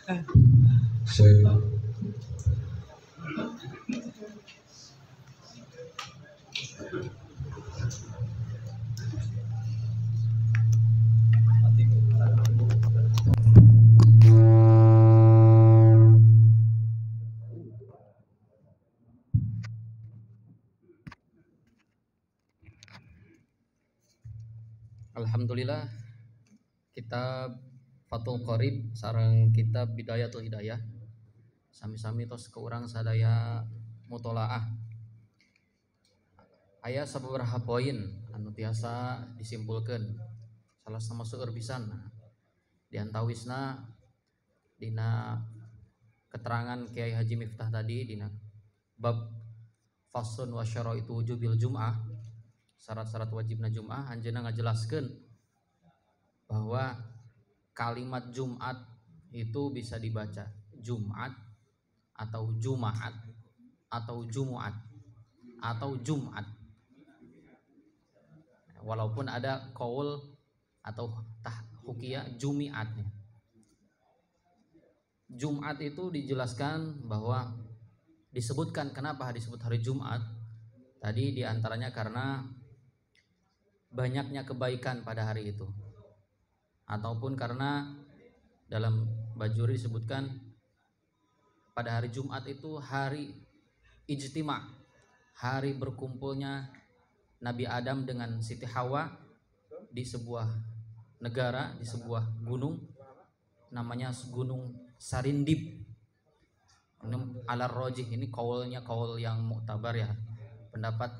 Alhamdulillah, kitab Fathul Qorib sareng kitab Bidayatul Hidayah sami-sami tos ke urang sadaya mutolaah. Aya sababaraha poin anu tiasa disimpulkeun. Salah sama seueur pisan di antawisna dina keterangan Kiai Haji Miftah tadi dina bab faslun wa syaraitu wujubil jum'ah, syarat-syarat wajibna jum'ah, anjeunna ngajelaskeun bahwa kalimat Jumat itu bisa dibaca Jumat atau Jumaat atau Jumuat atau Jumat, walaupun ada qaul atau hukiyah Jumiatnya. Jumat itu dijelaskan bahwa disebutkan kenapa disebut hari Jumat tadi diantaranya karena banyaknya kebaikan pada hari itu, ataupun karena dalam Bajuri disebutkan pada hari Jumat itu hari ijtima, hari berkumpulnya Nabi Adam dengan Siti Hawa di sebuah negara, di sebuah gunung namanya Gunung Sarindib. Alar rojih, ini kaulnya kaul yang muktabar ya, pendapat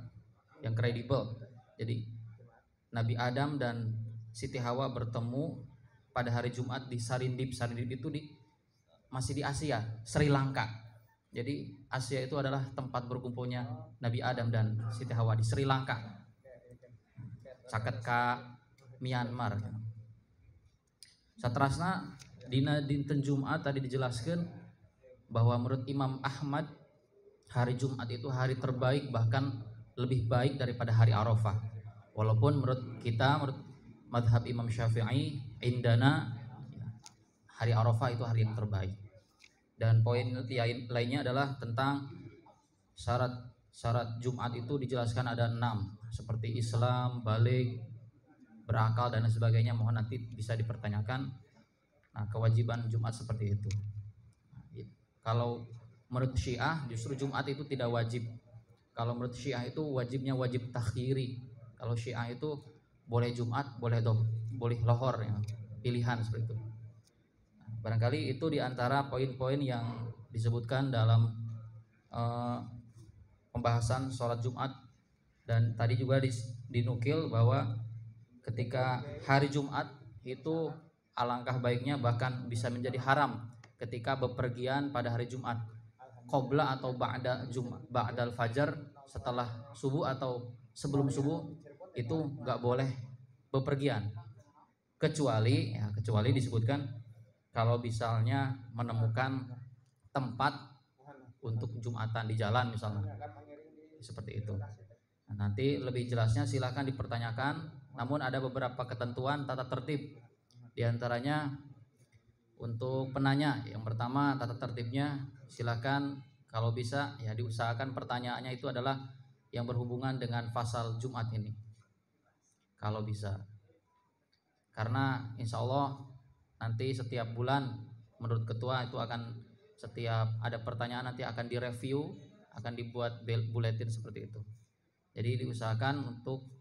yang kredibel. Jadi Nabi Adam dan Siti Hawa bertemu pada hari Jumat di Sarindib. Sarindib itu masih di Asia, Sri Lanka. Jadi Asia itu adalah tempat berkumpulnya Nabi Adam dan Siti Hawa di Sri Lanka, caket ka Myanmar. Satrasna dina dinten Jumat tadi dijelaskan bahwa menurut Imam Ahmad hari Jumat itu hari terbaik, bahkan lebih baik daripada hari Arafah. Walaupun menurut madhab Imam Syafi'i indana hari Arafah itu hari yang terbaik. Dan poin lainnya adalah tentang syarat Jumat itu dijelaskan ada 6, seperti Islam, balik, berakal dan sebagainya. Mohon nanti bisa dipertanyakan. Nah, kewajiban Jumat seperti itu. Kalau menurut Syiah justru Jumat itu tidak wajib. Kalau menurut Syiah itu wajibnya wajib takhiri. Kalau Syiah itu boleh Jumat, boleh lohor, ya, pilihan seperti itu. Barangkali itu diantara poin-poin yang disebutkan dalam pembahasan sholat Jumat. Dan tadi juga dinukil bahwa ketika hari Jumat itu alangkah baiknya, bahkan bisa menjadi haram ketika bepergian pada hari Jumat, qabla atau ba'dal fajar, setelah subuh atau sebelum subuh itu nggak boleh bepergian, kecuali disebutkan kalau misalnya menemukan tempat untuk Jumatan di jalan misalnya, seperti itu. Nah, nanti lebih jelasnya silakan dipertanyakan. Namun ada beberapa ketentuan tata tertib. Di antaranya untuk penanya, yang pertama tata tertibnya silakan kalau bisa ya diusahakan pertanyaannya itu adalah yang berhubungan dengan fasal Jumat ini, kalau bisa. Karena insya Allah nanti setiap bulan menurut ketua itu akan setiap ada pertanyaan nanti akan direview, akan dibuat buletin seperti itu. Jadi diusahakan untuk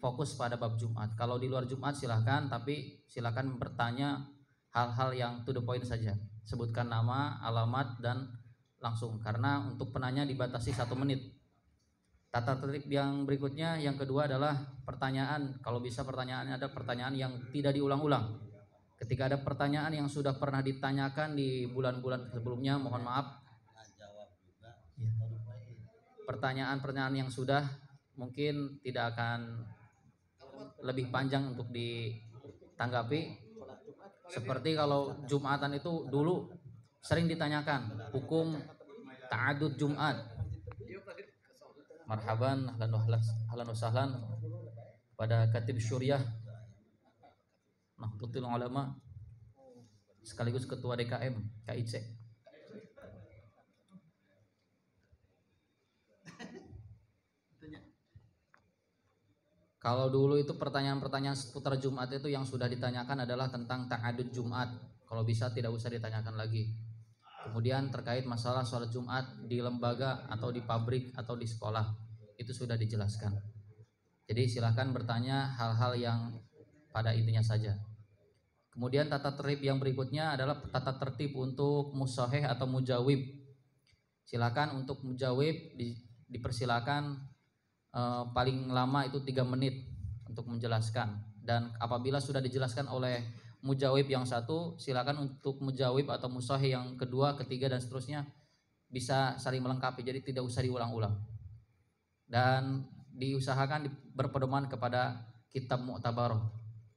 fokus pada bab Jumat. Kalau di luar Jumat silahkan, tapi silahkan bertanya hal-hal yang to the point saja. Sebutkan nama, alamat, dan langsung. Karena untuk penanya dibatasi 1 menit. Tata tertib yang berikutnya, yang kedua adalah pertanyaan. Kalau bisa pertanyaannya ada pertanyaan yang tidak diulang-ulang. Ketika ada pertanyaan yang sudah pernah ditanyakan di bulan-bulan sebelumnya, mohon maaf. Pertanyaan-pertanyaan yang sudah mungkin tidak akan lebih panjang untuk ditanggapi. Seperti kalau Jumatan itu dulu sering ditanyakan hukum ta'adud Jumat. Marhaban, ahlan wa sahlan pada Katib Syuriah Nahdlatul Ulama. sekaligus ketua DKM KIC. Kalau dulu itu pertanyaan-pertanyaan seputar Jumat itu yang sudah ditanyakan adalah tentang ta'adud Jumat. Kalau bisa tidak usah ditanyakan lagi. Kemudian terkait masalah sholat Jumat di lembaga atau di pabrik atau di sekolah, itu sudah dijelaskan. Jadi silahkan bertanya hal-hal yang pada intinya saja. Kemudian tata tertib yang berikutnya adalah tata tertib untuk musahih atau mujawib. Silakan untuk mujawib dipersilakan paling lama itu 3 menit untuk menjelaskan, dan apabila sudah dijelaskan oleh mujawib yang satu, silakan untuk mujawib atau musahih yang kedua, ketiga dan seterusnya bisa saling melengkapi, jadi tidak usah diulang-ulang. Dan diusahakan berpedoman kepada kitab mu'tabar,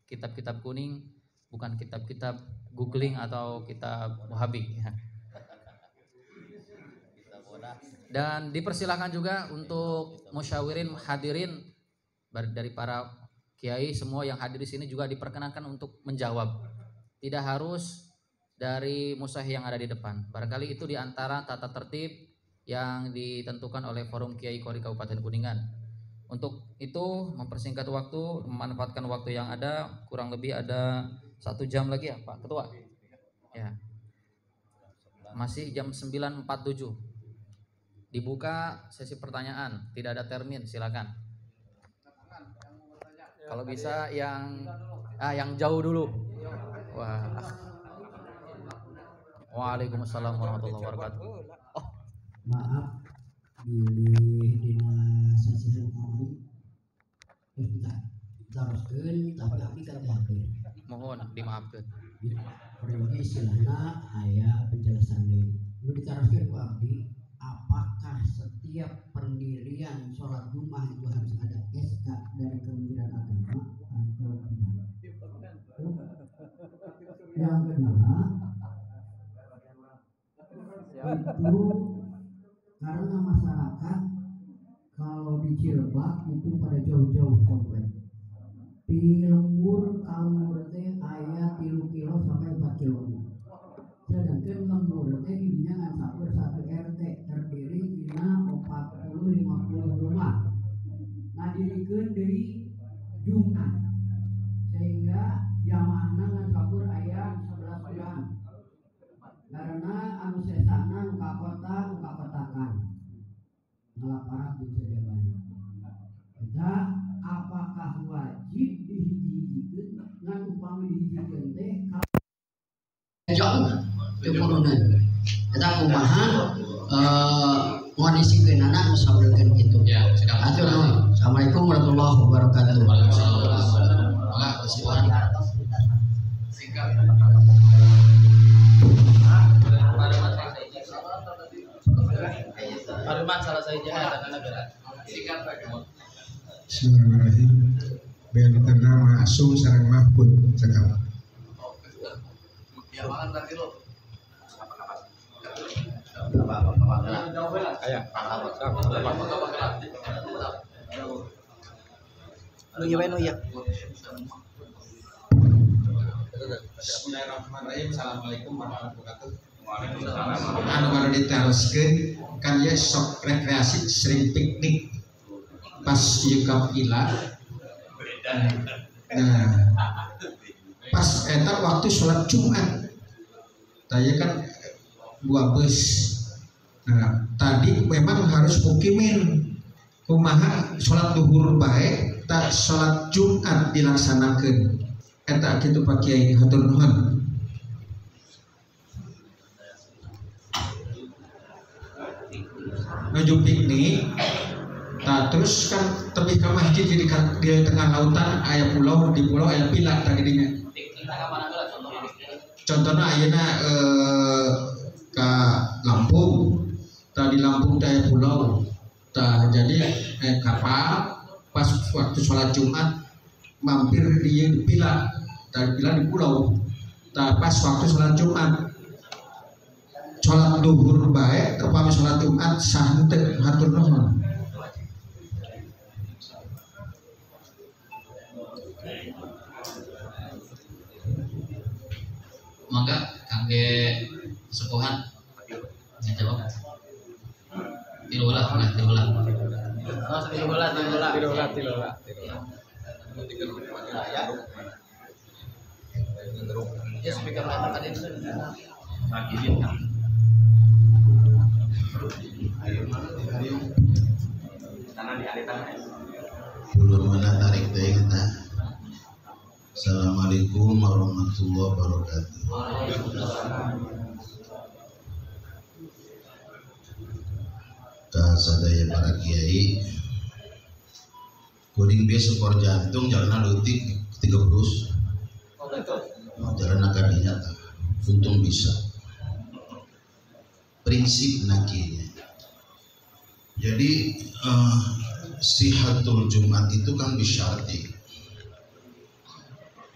kitab-kitab kuning, bukan kitab-kitab googling atau kitab wahabi. Dan dipersilakan juga untuk musyawirin hadirin dari para kiai semua yang hadir di sini juga diperkenankan untuk menjawab. Tidak harus dari musahih yang ada di depan. Barangkali itu diantara tata tertib yang ditentukan oleh Forum Kiai Qori Kabupaten Kuningan. Untuk itu mempersingkat waktu, memanfaatkan waktu yang ada, kurang lebih ada 1 jam lagi ya Pak Ketua. Ya. Masih jam 9.47. Dibuka sesi pertanyaan, tidak ada termin, silakan. Kalau bisa yang jauh dulu. Wah. Waalaikumsalam warahmatullahi wabarakatuh. Oh, maaf di dinas sasihan kamari teruskeun tapi abdi kan hadir. Mohon dimaafkan. Pergi silahna aya penjelasan deui. Nu diteruskeun ku abdi, apakah setiap pendirian sholat Jumat itu harus ada SK dari Kementerian Agama atau tidak? Yang kedua, itu karena masyarakat kalau di Cirebak itu pada jauh-jauh komplek. Di lembur kalau teh aya 3 kilo sampai 4 kilo. Sedangkan lembur teh didinya ngan sakur 1 RT terdiri dina 40-50 rumah. Nah dirikeun deui Jumat sehingga jamaahna ngan sakur aya 11 bulan. Karena anu sesana nu ka kota nu kakotakan ngalaparat di sejabana. Kita apakah wajib dihiji-hijikeun ngan upami dihijikeun teh jauh kemurunan. Kita kumaha ngodisikeun anak nu sabeulkeun kitu. Ya, atur nuhun. Assalamualaikum warahmatullahi wabarakatuh. Bismillahirrahmanirrahim. Biar ternama asum sareng mahfud sakam. Ya makan tadi lo. Bismillahirrahmanirrahim. Assalamualaikum warahmatullahi wabarakatuh. Anu baru diteruskeun kan ya sok rekreasi sering piknik pas yukap ilah. Nah, pas eta waktu sholat Jumat, tanya kan 2 bus. Nah, tadi memang harus mukimin kumaha sholat duhur baik, tak sholat Jumat dilaksanakan. Eta kitu Pak Kiai, hatur nuhun. Menuju piknik. Nah terus kan tepi ke masjid di tengah lautan aya pulau, di pulau aya pila tadinya. Contohnya ayeuna ke Lampung, di Lampung aya pulau. Jadi kapal pas waktu sholat Jumat mampir di pila, pila di pulau. Pas waktu sholat Jumat sholat duhur baik, upami sholat Jumat sah henteu hatur nuhun. Maka Kangge sepuhan jawab. Tilulah. Oh, tilulah. Ya, speaker mana tadi? Belum mana tarik teh kita. Assalamualaikum warahmatullahi wabarakatuh. Kasadaya para kiai, kuring biasa skor jantung jalan leutik 3 brus. Jalan akadinya tak, untung bisa. Prinsip nakinya. Jadi sihatul Jumat itu kan bisyarti.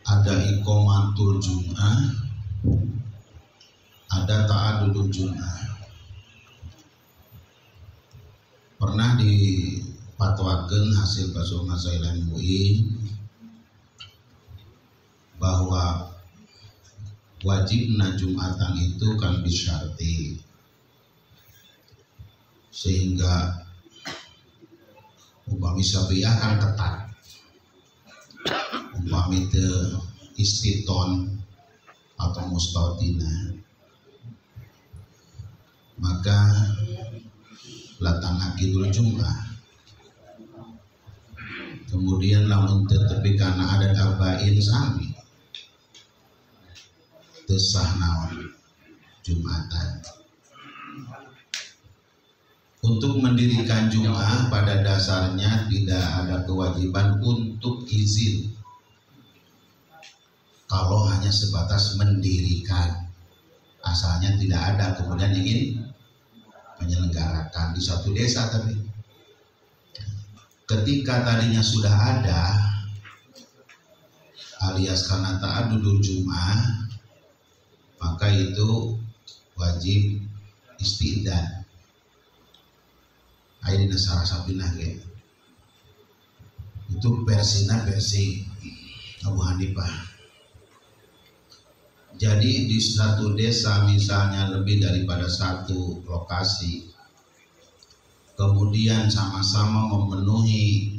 Ada iqamatul Jum'ah, ada ta'adudul Jum'ah. Pernah dipatwakeun hasil kasus masalah MUI bahwa wajibna Jumatan itu kan bisyarti, sehingga upami sabiah kan ketat, upami teu istiton atau mustautina, maka latang akidul Jum'ah. Kemudian lamun tetepi karena adat arba'in sami teu sah naon Jumatan. Untuk mendirikan Jum'ah pada dasarnya tidak ada kewajiban untuk izin. Kalau hanya sebatas mendirikan, asalnya tidak ada, kemudian ingin menyelenggarakan di satu desa, tapi ketika tadinya sudah ada alias karena ta'adudul Jum'ah, maka itu wajib isti'dan. Ayeuna sarasabina ge. Itu versi Abu Hanifah. Jadi di satu desa misalnya lebih daripada satu lokasi, kemudian sama-sama memenuhi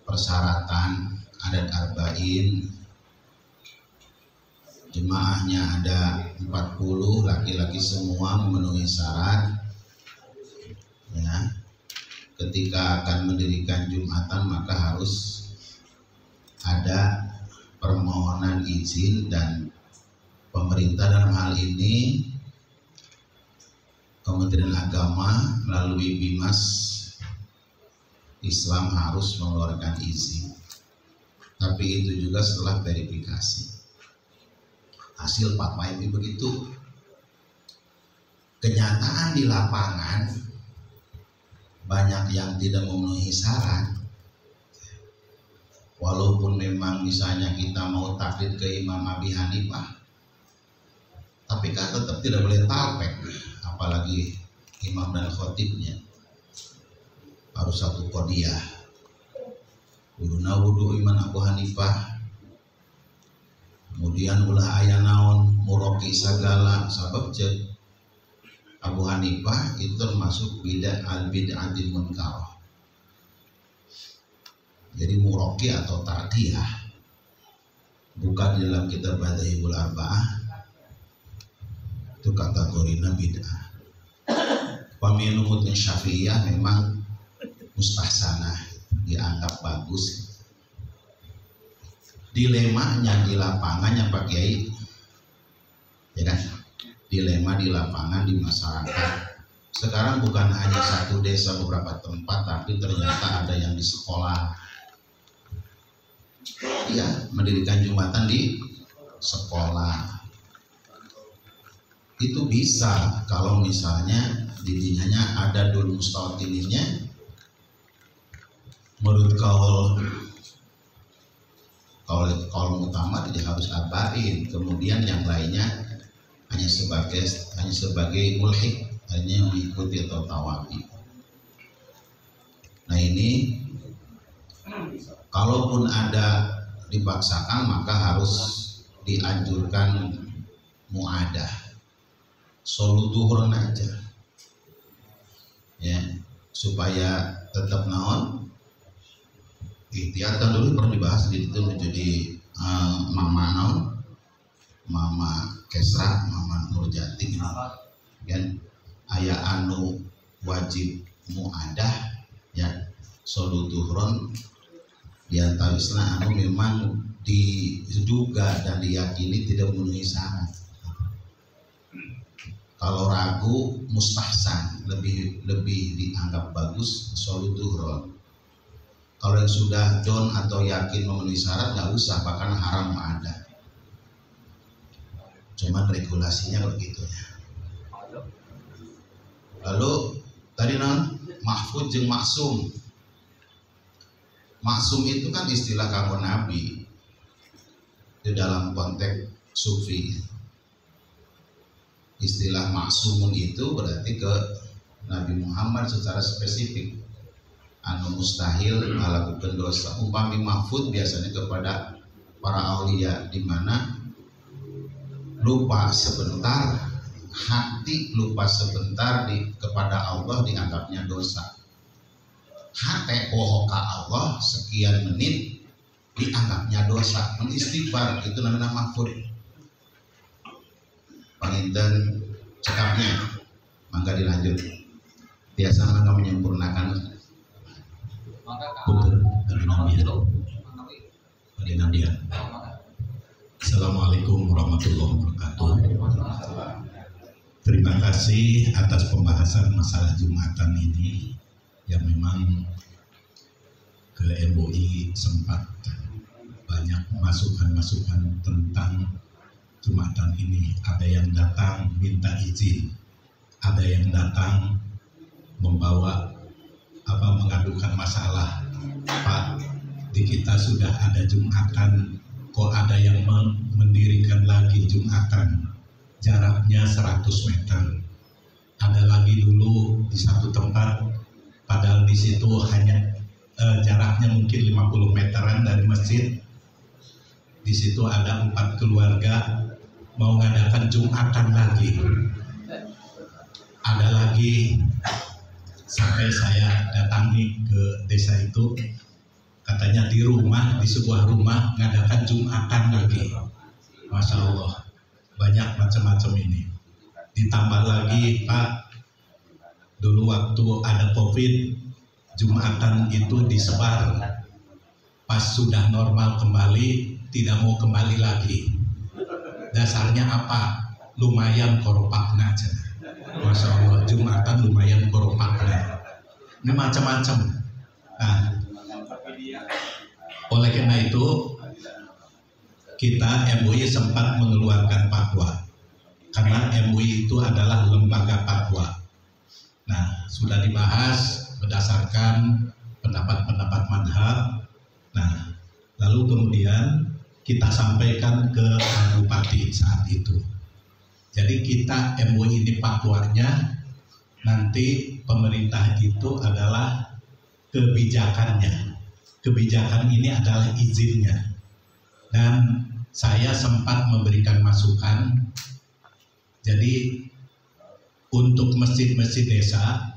persyaratan adat arba'in, jemaahnya ada 40, laki-laki semua memenuhi syarat, ya. Ketika akan mendirikan Jumatan maka harus ada permohonan izin, dan pemerintah dalam hal ini Kementerian Agama melalui Bimas Islam harus mengeluarkan izin. Tapi itu juga setelah verifikasi. Hasil fatwa ini begitu. Kenyataan di lapangan banyak yang tidak memenuhi syarat. Walaupun memang misalnya kita mau taklid ke Imam Abi Hanifah, tapi kan tetap tidak boleh talpek, apalagi imam dan khotibnya harus satu qodiyah. Wuduna wudu Imam Abu Hanifah, kemudian ulah aya naon muroki sagala, sabab cek Abu Hanifah itu termasuk bid'atil munkar. Jadi muroki atau tarkiyah bukan di dalam kitab Madzhabul Arba'ah, itu kategorinya bid'ah. Paminumutnya Syafi'iyah memang mustahsanah, dianggap bagus. Dilemanya di lapangannya Pak Kiai, ya kan? Dilema di lapangan di masyarakat. Sekarang bukan hanya satu desa, beberapa tempat, tapi ternyata ada yang di sekolah. Ya, mendirikan Jumatan di sekolah. Itu bisa kalau misalnya dirinya ada dul mustautinnya. Menurut kaul utama tidak harus arba'in, kemudian yang lainnya hanya sebagai mulhik, hanya mengikuti atau tawabi. Nah ini kalaupun ada dipaksakan maka harus dianjurkan muadah, sholat duhur aja, ya, supaya tetap naon, ikhtiarkan dulu perlu dibahas di itu menjadi mama naon, mama Kesra, mama Nurjati, kan, aya anu wajib muadah, ya, sholat duhur diantarisna anu memang diduga dan diyakini tidak memenuhi syarat. Kalau ragu mustahsan, lebih dianggap bagus sholat duhur. Kalau yang sudah don atau yakin memenuhi syarat nggak usah, bahkan haram ada. Cuman regulasinya begitu ya. Lalu tadi non mahfud jeung maksum. Maksum itu kan istilah kanggo nabi di dalam konteks sufi. Istilah maksumun itu berarti ke Nabi Muhammad secara spesifik, anu mustahil melakukan dosa. Umpami mahfud biasanya kepada para aulia, di mana lupa sebentar, hati lupa sebentar kepada Allah dianggapnya dosa. Hati poho ka Allah sekian menit dianggapnya dosa. Istighfar itu namanya mahfud. Panginten cekapnya, maka dilanjut. Biasa maka menyempurnakan. Betul, dari Nabian. Assalamualaikum warahmatullahi wabarakatuh. Terima kasih atas pembahasan masalah Jumatan ini yang memang ke MUI sempat banyak masukan-masukan tentang Jumatan ini. Ada yang datang minta izin, ada yang datang membawa mengadukan masalah. Pak, di kita sudah ada Jumatan, kok ada yang mendirikan lagi Jumatan, jaraknya 100 meter. Ada lagi dulu di satu tempat, padahal di situ hanya jaraknya mungkin 50 meteran dari masjid. Di situ ada 4 keluarga mau ngadakan Jumatan lagi. Ada lagi sampai saya datangi ke desa itu, katanya di rumah, di sebuah rumah ngadakan Jumatan lagi. Masya Allah, banyak macam-macam ini. Ditambah lagi Pak, dulu waktu ada COVID, Jumatan itu disebar. Pas sudah normal kembali, tidak mau kembali lagi. Dasarnya apa? Lumayan koropakna aja. Masya Allah, Jumatan lumayan koropakna. Ini macam-macam. Nah, oleh karena itu, kita MUI sempat mengeluarkan fatwa. Karena MUI itu adalah lembaga fatwa. Nah, sudah dibahas berdasarkan pendapat-pendapat madhab. Nah, lalu kemudian kita sampaikan ke Bupati saat itu. Jadi kita MUI ini fatwanya, nanti pemerintah itu adalah kebijakannya. Kebijakan ini adalah izinnya. Dan saya sempat memberikan masukan. Jadi untuk masjid-masjid desa,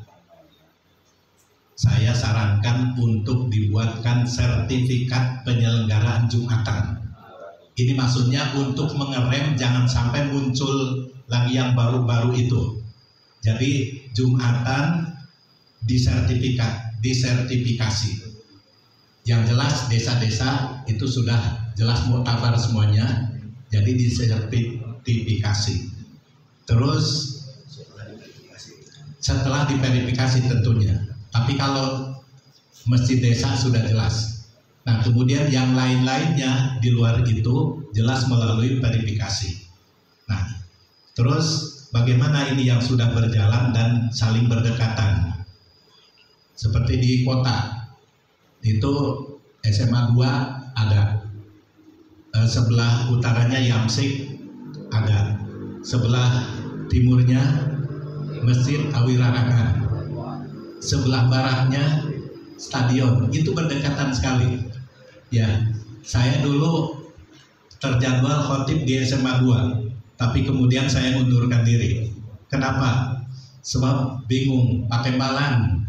saya sarankan untuk dibuatkan sertifikat penyelenggaraan Jumatan. Ini maksudnya untuk mengerem jangan sampai muncul lagi yang baru-baru itu. Jadi Jumatan disertifikasi. Yang jelas desa-desa itu sudah jelas muktabar semuanya, jadi disertifikasi. Terus setelah diverifikasi tentunya. Tapi kalau masjid desa sudah jelas. Nah, kemudian yang lain-lainnya di luar itu jelas melalui verifikasi. Nah, terus bagaimana ini yang sudah berjalan dan saling berdekatan? Seperti di kota, itu SMA 2 ada, sebelah utaranya Yamsik ada, sebelah timurnya Masjid Awirarangan, sebelah baratnya stadion, itu berdekatan sekali. Ya, saya dulu terjadwal khotib di SMA 2, Tapi kemudian saya mundurkan diri. Kenapa? Sebab bingung pakai balan.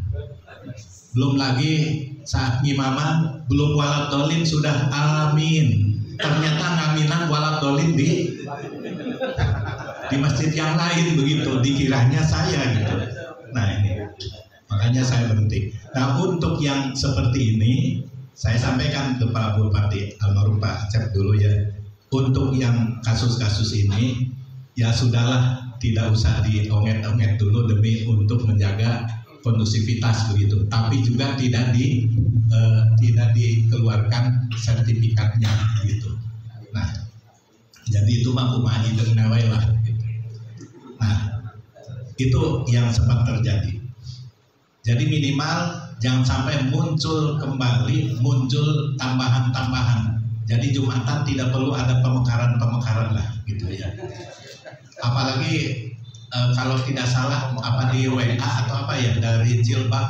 Belum lagi saat ngimama belum walad dolin sudah amin. Ternyata ngaminan walad dolin di masjid yang lain begitu, dikiranya saya gitu. Nah ini makanya saya berhenti. Nah untuk yang seperti ini saya sampaikan ke Pak Bupati almarhum Pak Acep dulu ya. Untuk yang kasus-kasus ini ya sudahlah, tidak usah dionget-onget dulu demi untuk menjaga kondusivitas begitu. Tapi juga tidak dikeluarkan sertifikatnya gitu. Nah, jadi itu mampu maju dengan lah gitu. Nah, itu yang sempat terjadi. Jadi minimal jangan sampai muncul kembali, muncul tambahan-tambahan. Jadi Jumatan tidak perlu ada pemekaran-pemekaran lah gitu ya. Apalagi kalau tidak salah apa di WA atau apa ya dari Jilbab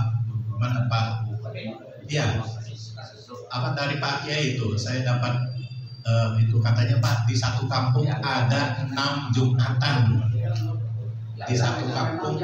mana Pak? Iya. Apa dari Pak Kiai itu saya dapat itu katanya Pak di satu kampung ada 6 Jumatan. Di satu kampung.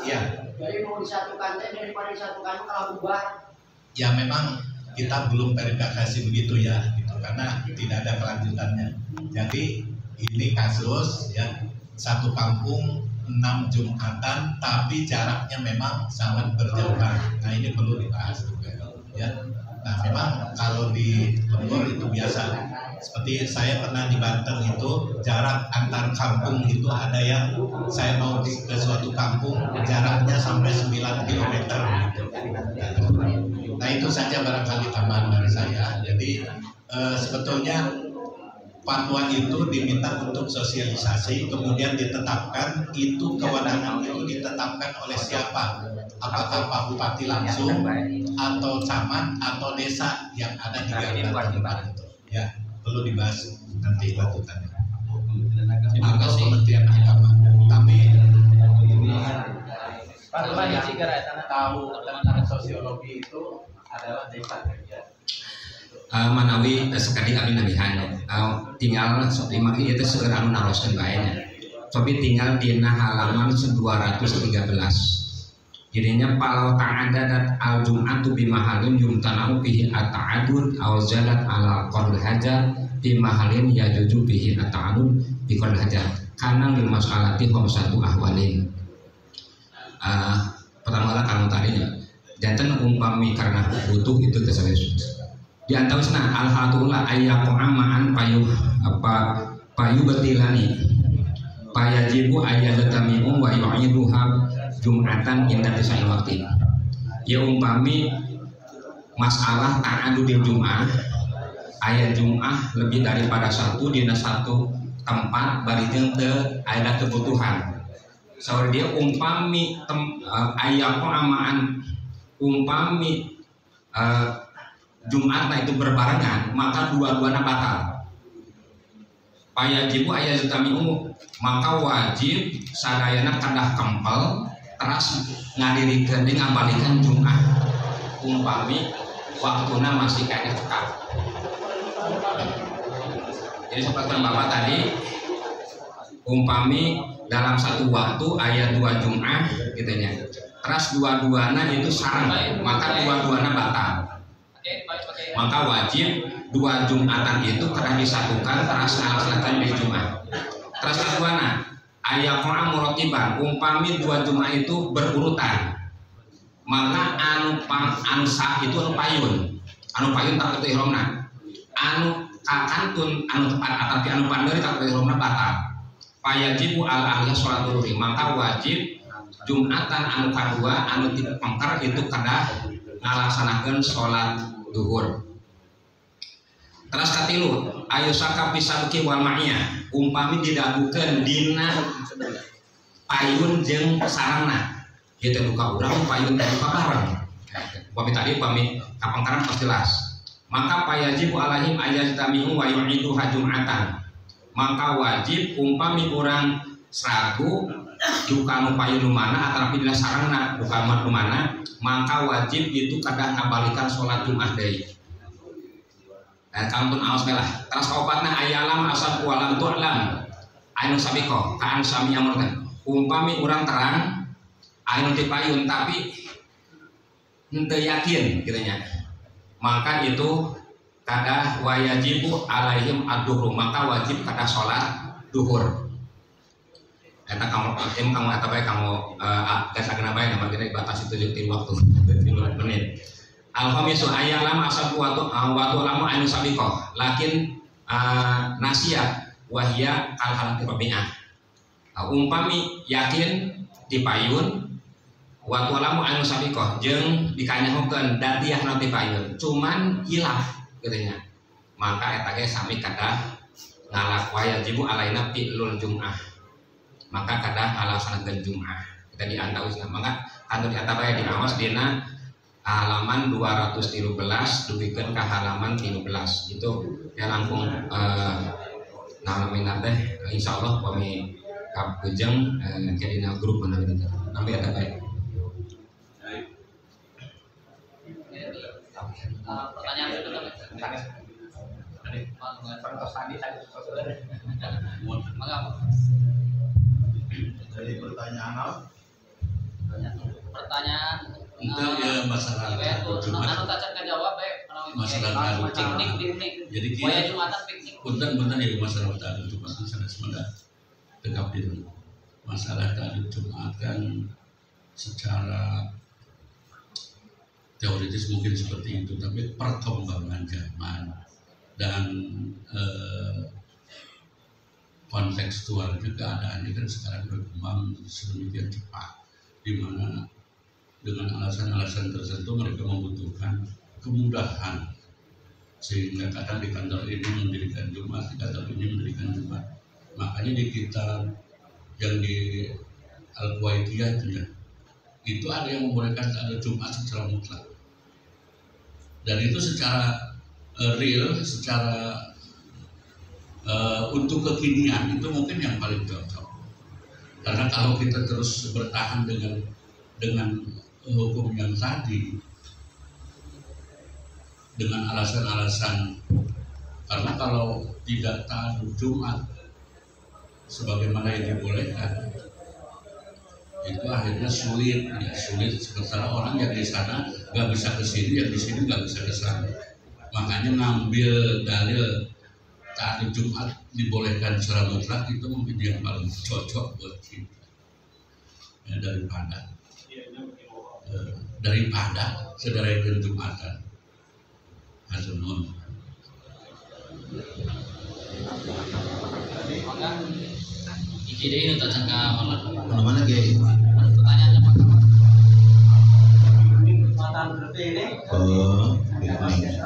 Iya. Jadi mau disatukan daripada disatukan kalau bubar. Ya memang kita belum verifikasi begitu ya, gitu karena tidak ada kelanjutannya. Jadi ini kasus ya satu kampung 6 Jumatan, tapi jaraknya memang sangat berjauhan. Nah ini perlu dibahas juga ya. Nah memang kalau di lembur itu biasa. Seperti saya pernah di Banten itu jarak antar kampung itu ada yang saya mau ke suatu kampung jaraknya sampai 9 km gitu. Nah itu saja barangkali tambahan dari saya. Jadi sebetulnya fatwa itu diminta untuk sosialisasi, kemudian ditetapkan itu kewenangan itu ditetapkan oleh siapa? Apakah Pak Bupati langsung atau camat atau desa yang ada di daerah tempat itu? Ya perlu dibahas nanti lanjutannya. Terima kasih. Kementerian Agama. Kami Pak Tuhan jika tahu tentang sosiologi itu adalah desa kerja. Manawi sekali kami nabihan tinggal lima itu segera menaroskan baiknya. Tapi tinggal di halaman 213. Jadinya kalau ta'adadat al-jum'atu bimahalin yumtana'u bihi at-ta'adud aw zalat ala qadr hajar bimahalin yajuju bihi at-ta'adud bi qadr hajar kana lil mas'alati khamsatu ahwalin. Pertama kamu tadi ya jantan umpami karena butuh itu tersebut di antaranya al-hatula ayyaku amaan payu betilani payajibu ayyadatami'u wa yu'iduha Jumatan indah tisai waktu. Ya umpami masalah ta'adu di Jum'ah, ayat Jum'ah lebih daripada satu di satu tempat barijeng ke ayat kebutuhan. Soal dia umpami ayat amaan umpami Jum'at itu berbarengan maka dua-duanya batal. Payajibu ayat zutami'u maka wajib sadayana kadah kempel teras ngadirikan dengan ngabalikan Jum'ah umpami waktuna masih kayak cekap. Jadi seperti Bapak tadi umpami dalam satu waktu ayat 2 Jum'ah gitu ya. Teras dua-duanya itu sarang maka dua-duanya batal. Maka wajib 2 Jum'atan itu karena disatukan teras ngalaksanakan di Jum'ah. Teras keduana ayat murotiban umpami 2 Jum'ah itu berurutan maka anu sah itu anu payun tak betul ihramna anu kakantun anu tepat tapi anu panderi tak betul ihramna batal payajibu al ahliya sholat duhuri maka wajib Jum'atan anu kadua anu dipengker itu kada ngalaksanakeun sholat duhur. Terus katilu ayo saka pisabuki wal ma'iyah umpami didagukeun dina payun jeung sarangna ieu teh buka urang payun teh buka bareng upami tadi upami kapangkaran pas jelas maka payajibu alaihim ayajtami'u wa yu'idu hajum'atan maka wajib umpami urang seragu duka nu payun mana atapi dina sarangna duka nu mana maka wajib itu kada ngabalikan salat Jumat deui. Kampun awas belah. Teras kaupatna ayalam asal kualam tu'lam. anu sabiko ka anu sami amurna umpami urang terang anu ti payun tapi henteu yakin kitanya maka itu kada wajibu alaihim ad-duhur maka wajib kada sholat duhur eta kamu eta bae kamu gasagna bae nama kita batasi 7 waktu 7 menit al-khamisu ayalam asabu waktu lama anu sabiko lakin nasiat wahya kal-halati rabi'ah umpami yakin dipayun waktu lama anu sabiko jeung dikanyahokeun dadiah nanti payun cuman hilang katanya maka eta ge sami kada ngalak wajibu alaina fi'lul jum'ah maka kada alasankeun jum'ah kita diantaus maka anu diatabae di awas dina halaman 213 dupikeun ka halaman 13 itu ya langkung namina teh insyaallah kami kapujeng kedina grup mana gitu nampi ada baik pertanyaan itu Jadi pertanyaan apa? pertanyaan itu ya masalah masalah piknik jadi Waya Jumatan piknik punten ya masalah ta'aruf Jumat itu sangat semudah tegap di masalah ta'aruf Jumat kan secara teoritis mungkin seperti itu tapi perkembangan zaman dan kontekstual juga keadaannya kan sekarang berkembang sedemikian cepat di mana dengan alasan-alasan tertentu mereka membutuhkan kemudahan sehingga kadang di kantor ini mendirikan Jumat, di kantor ini mendirikan Jumat. Makanya di kitab yang di Al-Kuwaitiyah itu ya, itu ada yang membolehkan ada Jumat secara mutlak. Dan itu secara real, secara untuk kekinian itu mungkin yang paling cocok. Karena kalau kita terus bertahan dengan hukum yang tadi dengan alasan-alasan karena kalau tidak taat Jumat sebagaimana yang dibolehkan itu akhirnya sulit sementara orang yang di sana nggak bisa ke sini yang di sini nggak bisa ke sana makanya ngambil dalil taat Jumat dibolehkan secara mutlak itu mungkin yang paling cocok buat kita ya, daripada sederakan Jumatan Hasunun. Iki deh ini tak sangka Mana ge? pertanyaan apa? Oh, piknik.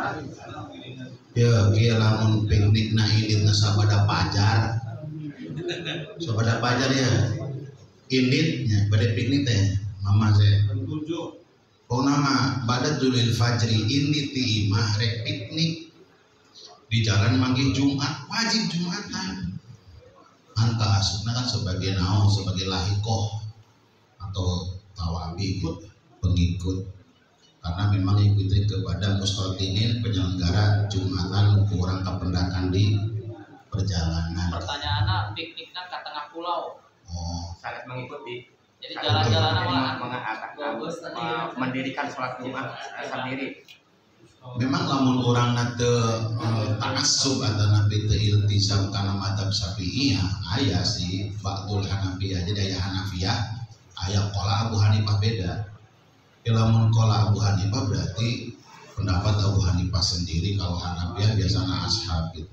Ya, kia lamun piknik na ini na sabada pajar. Sabada pajar ya. Inditnya pada piknik teh. Mama saya. Oh nama Badatul Fajri indit ti imah rek piknik di jalan manggil Jumat wajib Jumatan. Anta asupna kan sebagai naon sebagai lahikoh atau tawabi pengikut karena memang ikuti kepada mustaqinin penyelenggara Jumatan kurang kependakan di perjalanan. Pertanyaannya pikniknya ke tengah pulau. Oh, sangat mengikuti Jadi jalan-jalan mendirikan sholat Jumat sendiri. memang lamun orang nate ta'assub atau nabi iltizam karena madhab Syafi'iyah ayah sih Ba'dul Hanafiyah jadi ayah Hanafiyah ayah Qala Abu Hanifah beda. Lamun Qala Abu Hanifah berarti pendapat Abu Hanifah sendiri kalau Hanafiyah biasanya ashab gitu.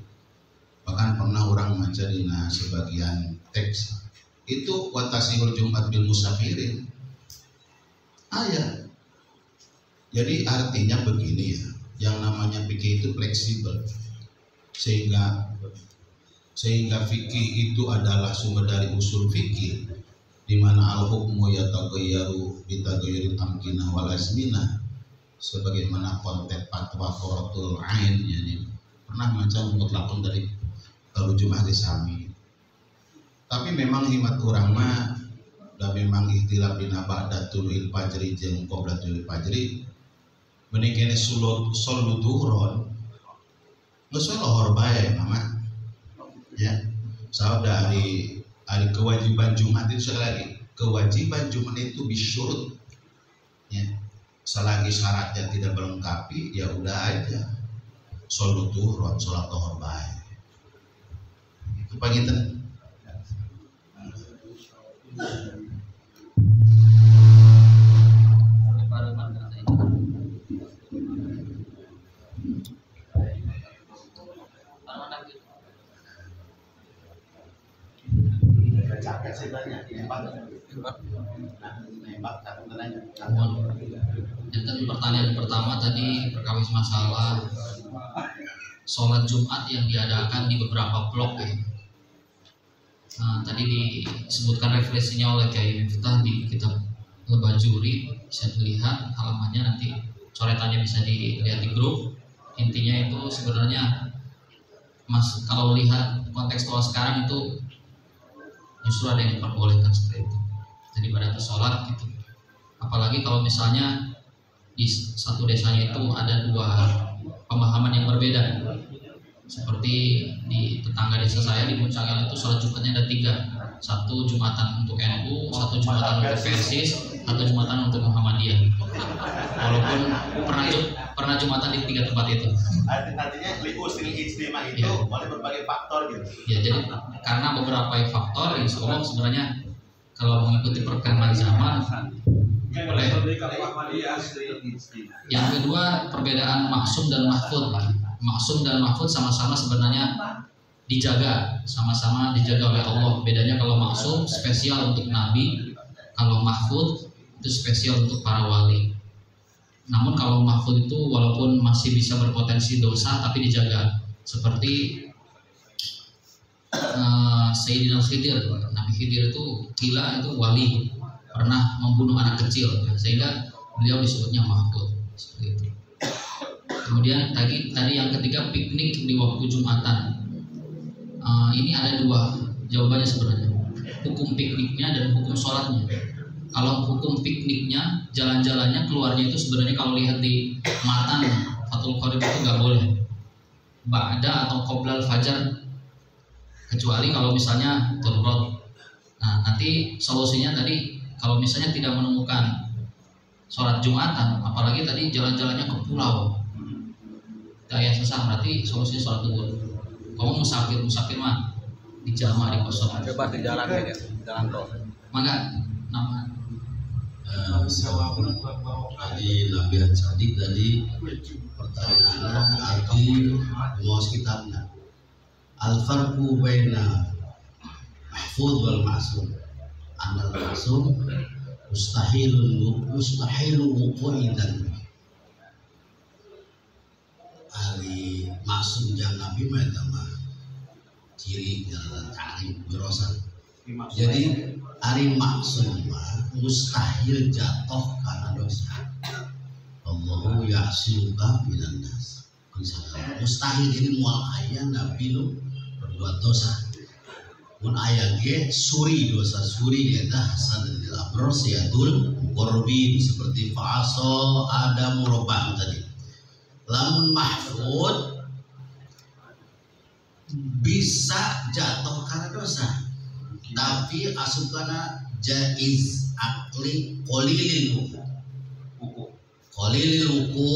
Bahkan pernah orang baca di sebagian teks itu watasihul Jumat bil musafirin ayat. Jadi artinya begini ya, yang namanya fikih itu fleksibel sehingga fikih itu adalah sumber dari usul fikih di mana al hukmu yataghayyaru bi taghayyuril amkinah wal azminah sebagaimana konteks fatwa Qurratul Ain yani pernah macam mutlakun dari Tarjumah Risami. Tapi memang himat urang mah da memang ikhtilaf dina ba'datul fajri jeung qoblatul fajri mending kene salat duhron geus lohor bae mama ya Saudara, hari kewajiban Jumat itu sekali lagi, kewajiban Jumat itu bisyurut, ya. Selagi syaratnya tidak melengkapi, ya udah aja sholat duhur, sholat duhur baik. Itu pangitan. Capek sih banyak, Dan pertanyaan pertama tadi berkawis masalah sholat Jumat yang diadakan di beberapa blok ya. Nah, tadi disebutkan refleksinya oleh Kiai Miftah di kitab Al-Bajuri, bisa dilihat halamannya, nanti coretannya bisa dilihat di grup. Intinya itu sebenarnya kalau lihat kontekstual sekarang itu justru ada yang diperbolehkan seperti itu. Jadi pada sholat gitu. Apalagi kalau misalnya di satu desanya itu ada dua pemahaman yang berbeda. Seperti di tetangga desa saya di Muncangel itu sholat Jumatnya ada 3. Satu Jumatan untuk NU, satu Jumatan untuk Persis, satu Jumatan untuk Muhammadiyah. Walaupun pernah Jumatan di 3 tempat itu. Artinya liusil ijtima itu oleh berbagai faktor gitu. Ya, jadi karena beberapa faktor, insya Allah sebenarnya kalau mengikuti perkembangan zaman boleh. Yang kedua, perbedaan maksum dan mahfud. Maksum dan mahfud sama-sama sebenarnya dijaga, sama-sama dijaga oleh Allah. Bedanya kalau maksum spesial untuk Nabi, kalau mahfud itu spesial untuk para wali. Namun kalau mahfud itu walaupun masih bisa berpotensi dosa tapi dijaga. Seperti Sayyidina Khidir, Nabi Khidir itu gila, itu wali, pernah membunuh anak kecil, sehingga beliau disebutnya mahfud. Seperti itu. Kemudian tadi yang ketiga, piknik di waktu Jumatan. Ini ada 2 jawabannya sebenarnya, hukum pikniknya dan hukum sholatnya. Kalau hukum pikniknya, jalan-jalannya keluarnya itu sebenarnya kalau lihat di matan Fathul Qorib itu nggak boleh ba'da atau qoblal fajar, kecuali kalau misalnya darurat. Nah, nanti solusinya tadi kalau misalnya tidak menemukan sholat Jumatan, apalagi tadi jalan-jalannya ke pulau, daya sesah, berarti solusinya sholat duhur. Kamu musafir mah di jamaah di kosong. Coba di jalan ya, jalan tol. Maka nama Tadi Nabian Sadik tadi pertanyaan arti luas kitabnya. Al-farqu baina mahfud wal ma'sum. Anal ma'sum mustahilun wuqu'idan. Ali maksum yang Nabi mah ciri dan tarif berosan. Jadi ari maksum mustahil jatuh karena dosa. Allahu ya'siluka minan nas. Mustahil ini mual aya Nabi lu berbuat dosa. Mun aya ge suri dosa suri eta hasanul abros yatul qurbin seperti fa'asa Adamu rabbah tadi. Lamun mahfud bisa jatuh karena dosa, tapi asupana jaiz akli qalilil wuku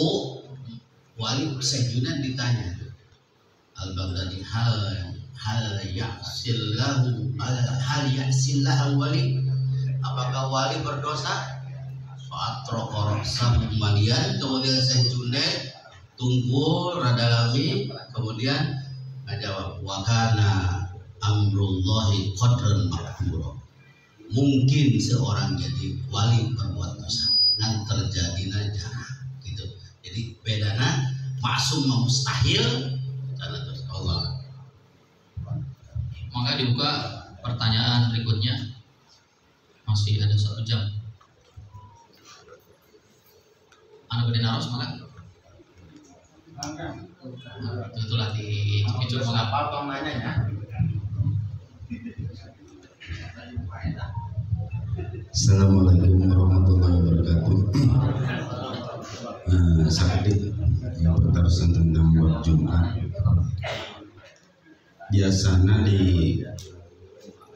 wali Sayyidina ditanya Al-Baghdadi hal ya'sillahu wali, apakah wali berdosa? Fa'atraqara samalian, kemudian Sayyidina tunggu rada lami, kemudian ngajawab wakana amrullahi qadran makfura. Mungkin seorang jadi wali berbuat dosa dan terjadi jarang gitu. Jadi bedana maksum mustahil karena dosa Allah. Maka dibuka pertanyaan berikutnya, masih ada 1 jam. Anak gede naros maka itulah di coba apa tong nanya ya. Assalamualaikum warahmatullahi wabarakatuh. Sakit yang berterusan tentang buat Jumat. biasanya di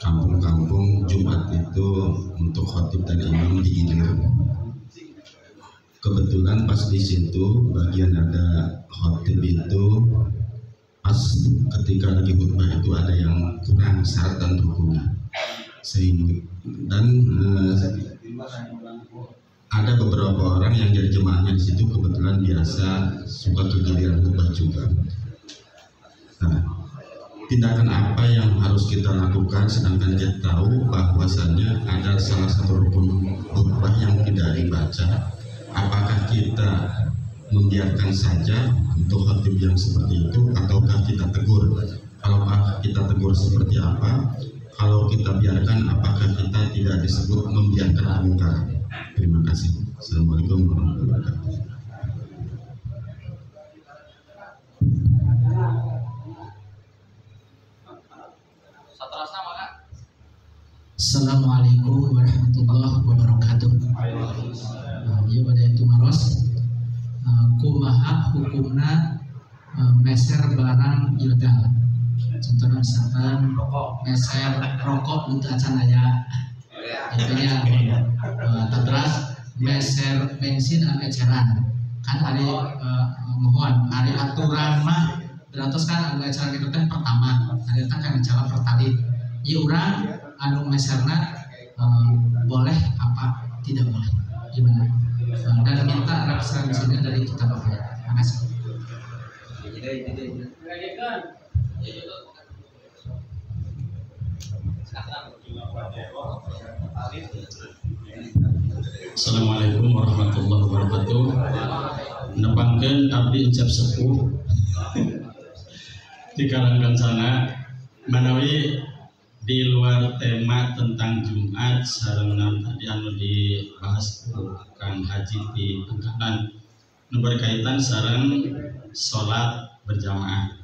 kampung-kampung Jumat itu untuk khotib dan imam digilir. Kebetulan pas di situ bagian ada khotib itu pas ketika lagi khutbah itu ada yang kurang syarat dan rukunnya, sehingga dan ada beberapa orang yang jadi jemaahnya di situ kebetulan biasa suka tergiliran khutbah juga. Nah, tindakan apa yang harus kita lakukan sedangkan kita tahu bahwasannya ada salah satu rukun khutbah yang tidak dibaca? Apakah kita membiarkan saja untuk khotib yang seperti itu ataukah kita tegur? Kalau kita tegur seperti apa? Kalau kita biarkan, apakah kita tidak disebut membiarkan kemungkaran? Terima kasih. Assalamualaikum warahmatullahi wabarakatuh. Assalamualaikum warahmatullahi wabarakatuh. Ya pada itu maros kumaha hukumna meser barang ilegal. Contohnya misalkan meser rokok untuk acanaya, intinya terus meser bensin dan eceran. Kan hari mohon hari aturan mah beratus kan ada acara itu kan pertama, hari itu kan bicara pertali. Iya orang anu meserna boleh apa tidak boleh gimana? Dan minta referensi di sini dari kitab Al-Hikmah. Terima kasih. Assalamualaikum warahmatullahi wabarakatuh. Nepangkeun abdi ucap sepuh di kalangan sana manawi di luar tema tentang Jumat sareng tadi anu dibahas Kang Haji di Pengkalan nu berkaitan sareng salat berjamaah.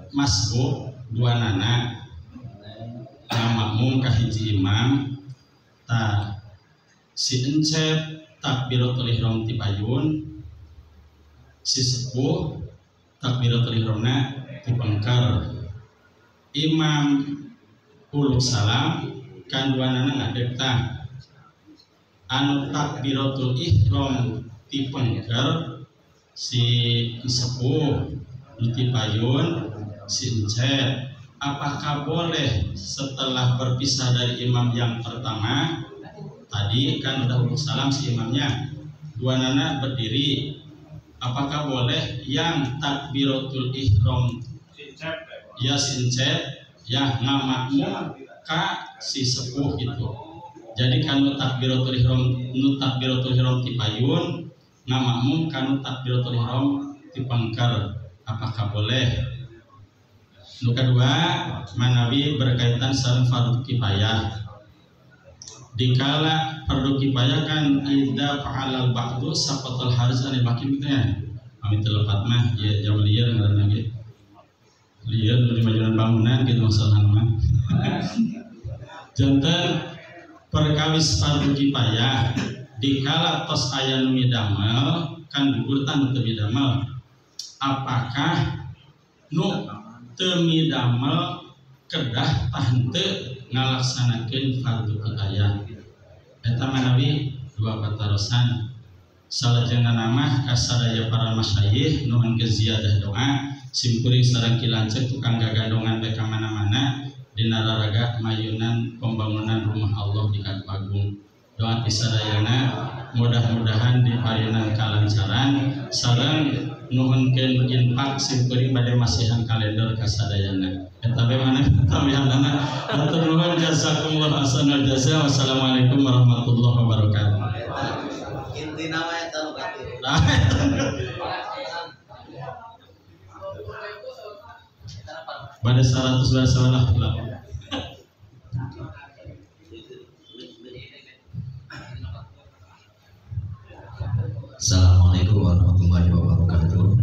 Masbuk dua nana makmum ka hiji imam ta si encep takbiratul ihram ti payun si sepuh takbiratul ihramna dipengker imam uluk salam kan dua nana ngadeg tah anu takbiratul ihram dipengker si sepuh nuti payun si encep. Apakah boleh setelah berpisah dari imam yang pertama tadi kan udah uluk salam si imamnya dua nana berdiri, apakah boleh yang takbiratul ihram ya sincet ya ngamakmum ka si sepuh itu? Jadi kanu takbiratul ihram ti payun ngamakmum kanu takbiratul ihram ti pangkar, apakah boleh? Nu kedua manawi berkaitan sareng fardu kifayah. Dikala fardu kifayah kan idza fa'alal ba'du saqatal harz anil baqi ya. Kami telepat mah ya jam lieur ngaranna ge. Lieur nu dimajunan bangunan gitu masalah mah. Janten perkawis fardu kifayah dikala tos aya nu midamel kan gugurtan teu midamel. Apakah nu teu midamel kedah tah henteu ngalaksanakeun fardu kifayah? Eta manawi dua patarosan salajengna mah kasadaya para masyayikh nu engke ziyadah doa simkuring sareng kilancek tukang gagandongan bae ka mana-mana dina raraga mayunan pembangunan rumah Allah di Katu Agung. Doa ti sadayana mudah-mudahan diparingan kalancaran sareng nuhunkeun infak simkuring bade masihan kalender kasadayana. Eta bae maneh tambihanana atur nuhun jazakumullah ahsanal jazaa. Wassalamualaikum warahmatullahi wabarakatuh. Intina mah eta nu kati. Pada 100 wasalah. Assalamualaikum warahmatullahi wabarakatuh.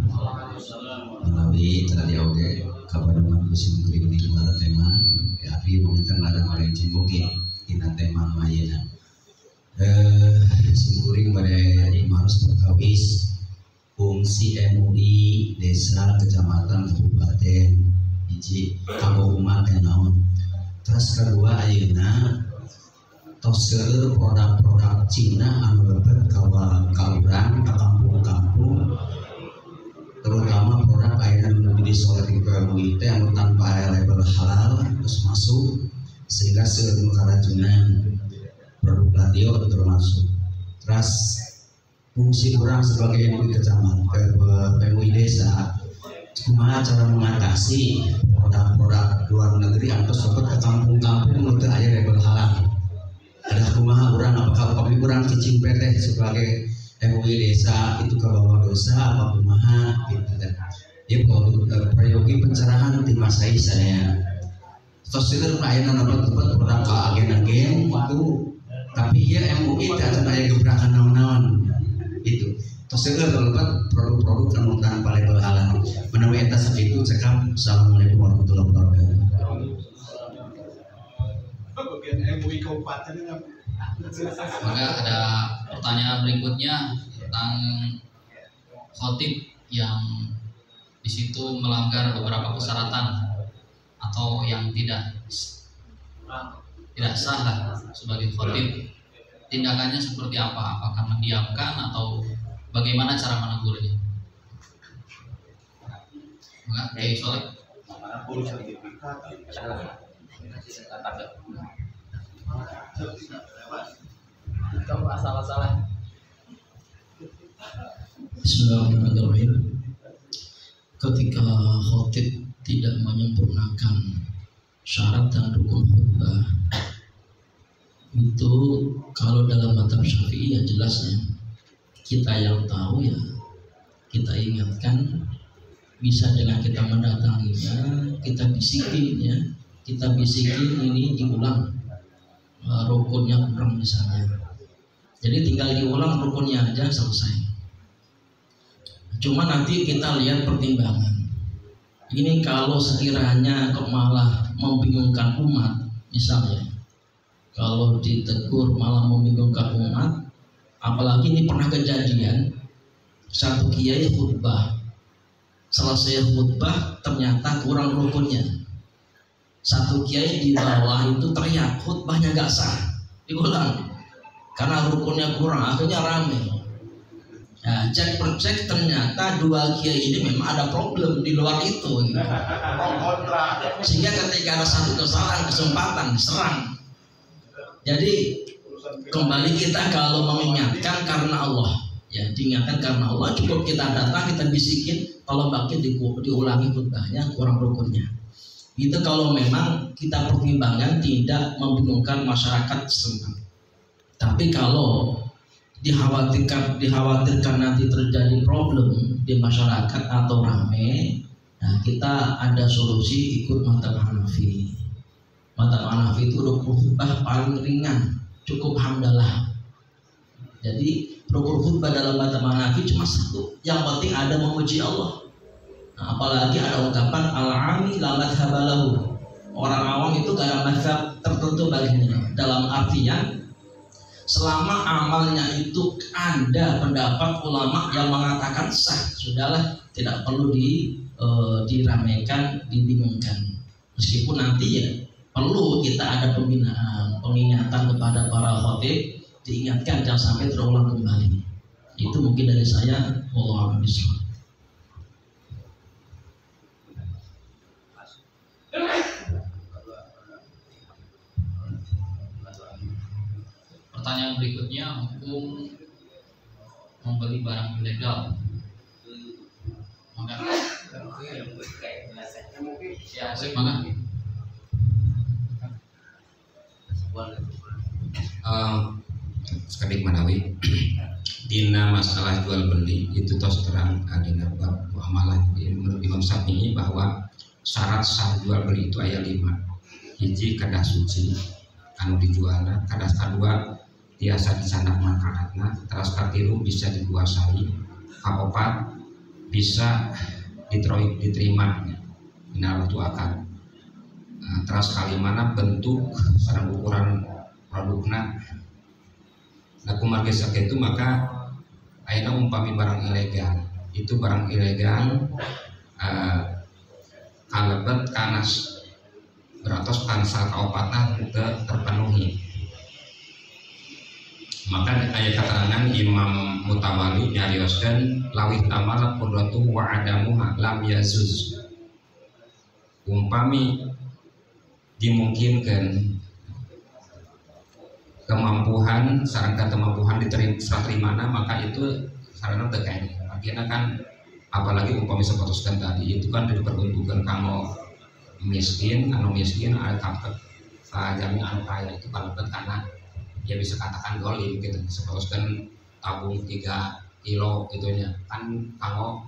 Menawi tadi oge kabar musim kuring di mana tema ya abi momentan ada mare cimboge dina tema mayena. Sim kuring bade harus berkawis fungsi MUI desa kecamatan kabupaten hiji kanggo umat naon. Terus kedua ayeuna tos seueur produk-produk Cina anu lebet ka urang ka kampung-kampung, terutama produk ayeuna nu disoroti ke MUI teh anu tanpa label halal terus masuk sehingga seueur nu karajunan produk radio termasuk. Terus fungsi orang sebagai MUI kecamatan MUI desa kumaha cara mengatasi produk-produk luar negeri atau sobat ke kampung-kampung nu teu aya label halal. Ada kumaha orang apakah kami orang cicing teh sebagai MUI desa itu ke bawah dosa apa kumaha gitu kan. Ya prayogi pencerahan di masa saya. Sosial lain dapat produk ke agen-agen itu tapi ya MUI tidak ada gebrakan naon-naon itu. Sosial dapat produk-produk anu tanpa label halal. Menawi eta sakitu cekap. Assalamualaikum warahmatullahi wabarakatuh. Maka ada pertanyaan berikutnya tentang khotib yang di situ melanggar beberapa persyaratan atau yang tidak sah lah sebagai khotib. Tindakannya seperti apa? Apakah mendiamkan atau bagaimana cara menegurnya? Maka Soleh. Coba salah-salah. Bismillahirrahmanirrahim. Ketika khotib tidak menyempurnakan syarat dan rukun khutbah, itu kalau dalam mazhab Syafi'i ya jelasnya kita yang tahu ya kita ingatkan, bisa dengan kita mendatanginya, kita bisikin ini diulang rukunnya kurang misalnya. Jadi tinggal diulang rukunnya aja selesai. Cuma nanti kita lihat pertimbangan. Ini kalau sekiranya kok malah membingungkan umat, misalnya kalau ditegur malah membingungkan umat, apalagi ini pernah kejadian satu kiai khutbah, selesai khutbah ternyata kurang rukunnya. Satu kiai di bawah itu teriak khutbahnya gak sah, diulang karena rukunnya kurang, akhirnya rame. Ya, cek percek ternyata dua kiai ini memang ada problem di luar itu gitu. Sehingga ketika ada satu kesalahan kesempatan diserang. Jadi kembali kita kalau mengingatkan karena Allah, ya diingatkan karena Allah, cukup kita datang kita bisikin tolong bagi diulangi khutbahnya kurang rukunnya. Itu kalau memang kita pertimbangkan tidak membingungkan masyarakat setempat. Tapi kalau dikhawatirkan nanti terjadi problem di masyarakat atau rame, nah kita ada solusi ikut mazhab Hanafi. Mazhab Hanafi itu rukun khutbah paling ringan, cukup hamdalah. Jadi rukun khutbah dalam mazhab Hanafi cuma satu, yang penting ada memuji Allah. Nah, apalagi ada ungkapan al-ami la madhhaba lahu. Orang awam itu gak ada mazhab tertentu baginya. Dalam artian selama amalnya itu ada pendapat ulama yang mengatakan sah, sudahlah, tidak perlu diramaikan, dibingungkan. Meskipun nanti ya perlu kita ada pembinaan, pengingatan kepada para khotib, diingatkan jangan sampai terulang kembali. Itu mungkin dari saya. Wallahu a'lam bishawab. Pertanyaan berikutnya, hukum membeli barang ilegal. Maka ya, Sekedik Manawi dina masalah jual beli itu tos terang adina bab muamalah. Menurut Imam Syafi'i bahwa syarat sah jual beli itu aya 5. Hiji kadah suci anu dijualna, kadah kadua tiasa disandak manfaatna, terus katilu bisa dikuasai, kaopat bisa diterima minal tuakan. Terus kalimana bentuk sareng ukuran produkna. Nah kumarge sakitu maka ayeuna umpami barang ilegal itu barang ilegal kalebet kanas beratos kansal kaopatan terpenuhi. Maka ayat keterangan Imam Mutawali nyarioskeun lawih tamala qudratu wa adamuha lam yazuz. Umpami dimungkinkan kemampuan sareng kemampuan diterimana maka itu sarana teu kae. Artinya kan apalagi umpami sapertoskeun tadi itu kan diperuntukkan kanggo miskin, anu miskin ada kapet sajami anu kaya itu kalebet karena ya bisa katakan dolim gitu. Sapertoskeun tabung 3 kilo itunya kan kanggo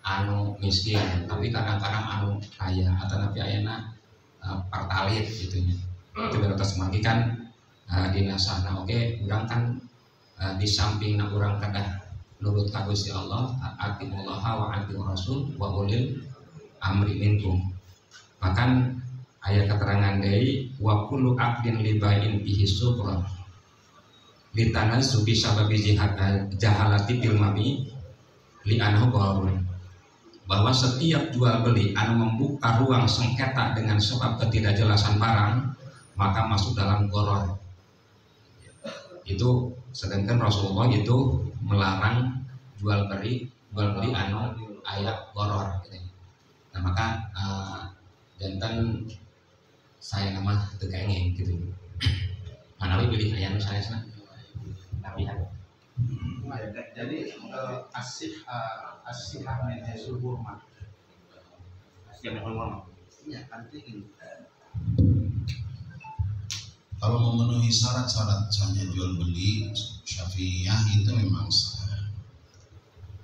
anu miskin, tapi kadang-kadang anu kaya atau nabi ayana partalit gitunya. Itu beratas mangki kan dinasana oke urang kan di samping urang kadah nurut ka Gusti Allah, atiullaha wa atiur rasul wa ulil amri minkum. Bahkan ayat keterangan deui wa kullu aqdin libain bihi subra litanasubi sababi jahalati fil mabi li anhu qarun, bahwa setiap jual beli anu membuka ruang sengketa dengan sebab ketidakjelasan barang maka masuk dalam goror. Itu sedangkan Rasulullah itu melarang jual beli anu aya goror gitu. Nah maka jantan saya nama teu kaengeng gitu. Manawi pilih aya nu sanesna. Tapi jadi asih min haitsul hurmah. Yang hormat. Ya penting. Kalau memenuhi syarat-syarat misalnya jual beli Syafi'iyah itu memang sah.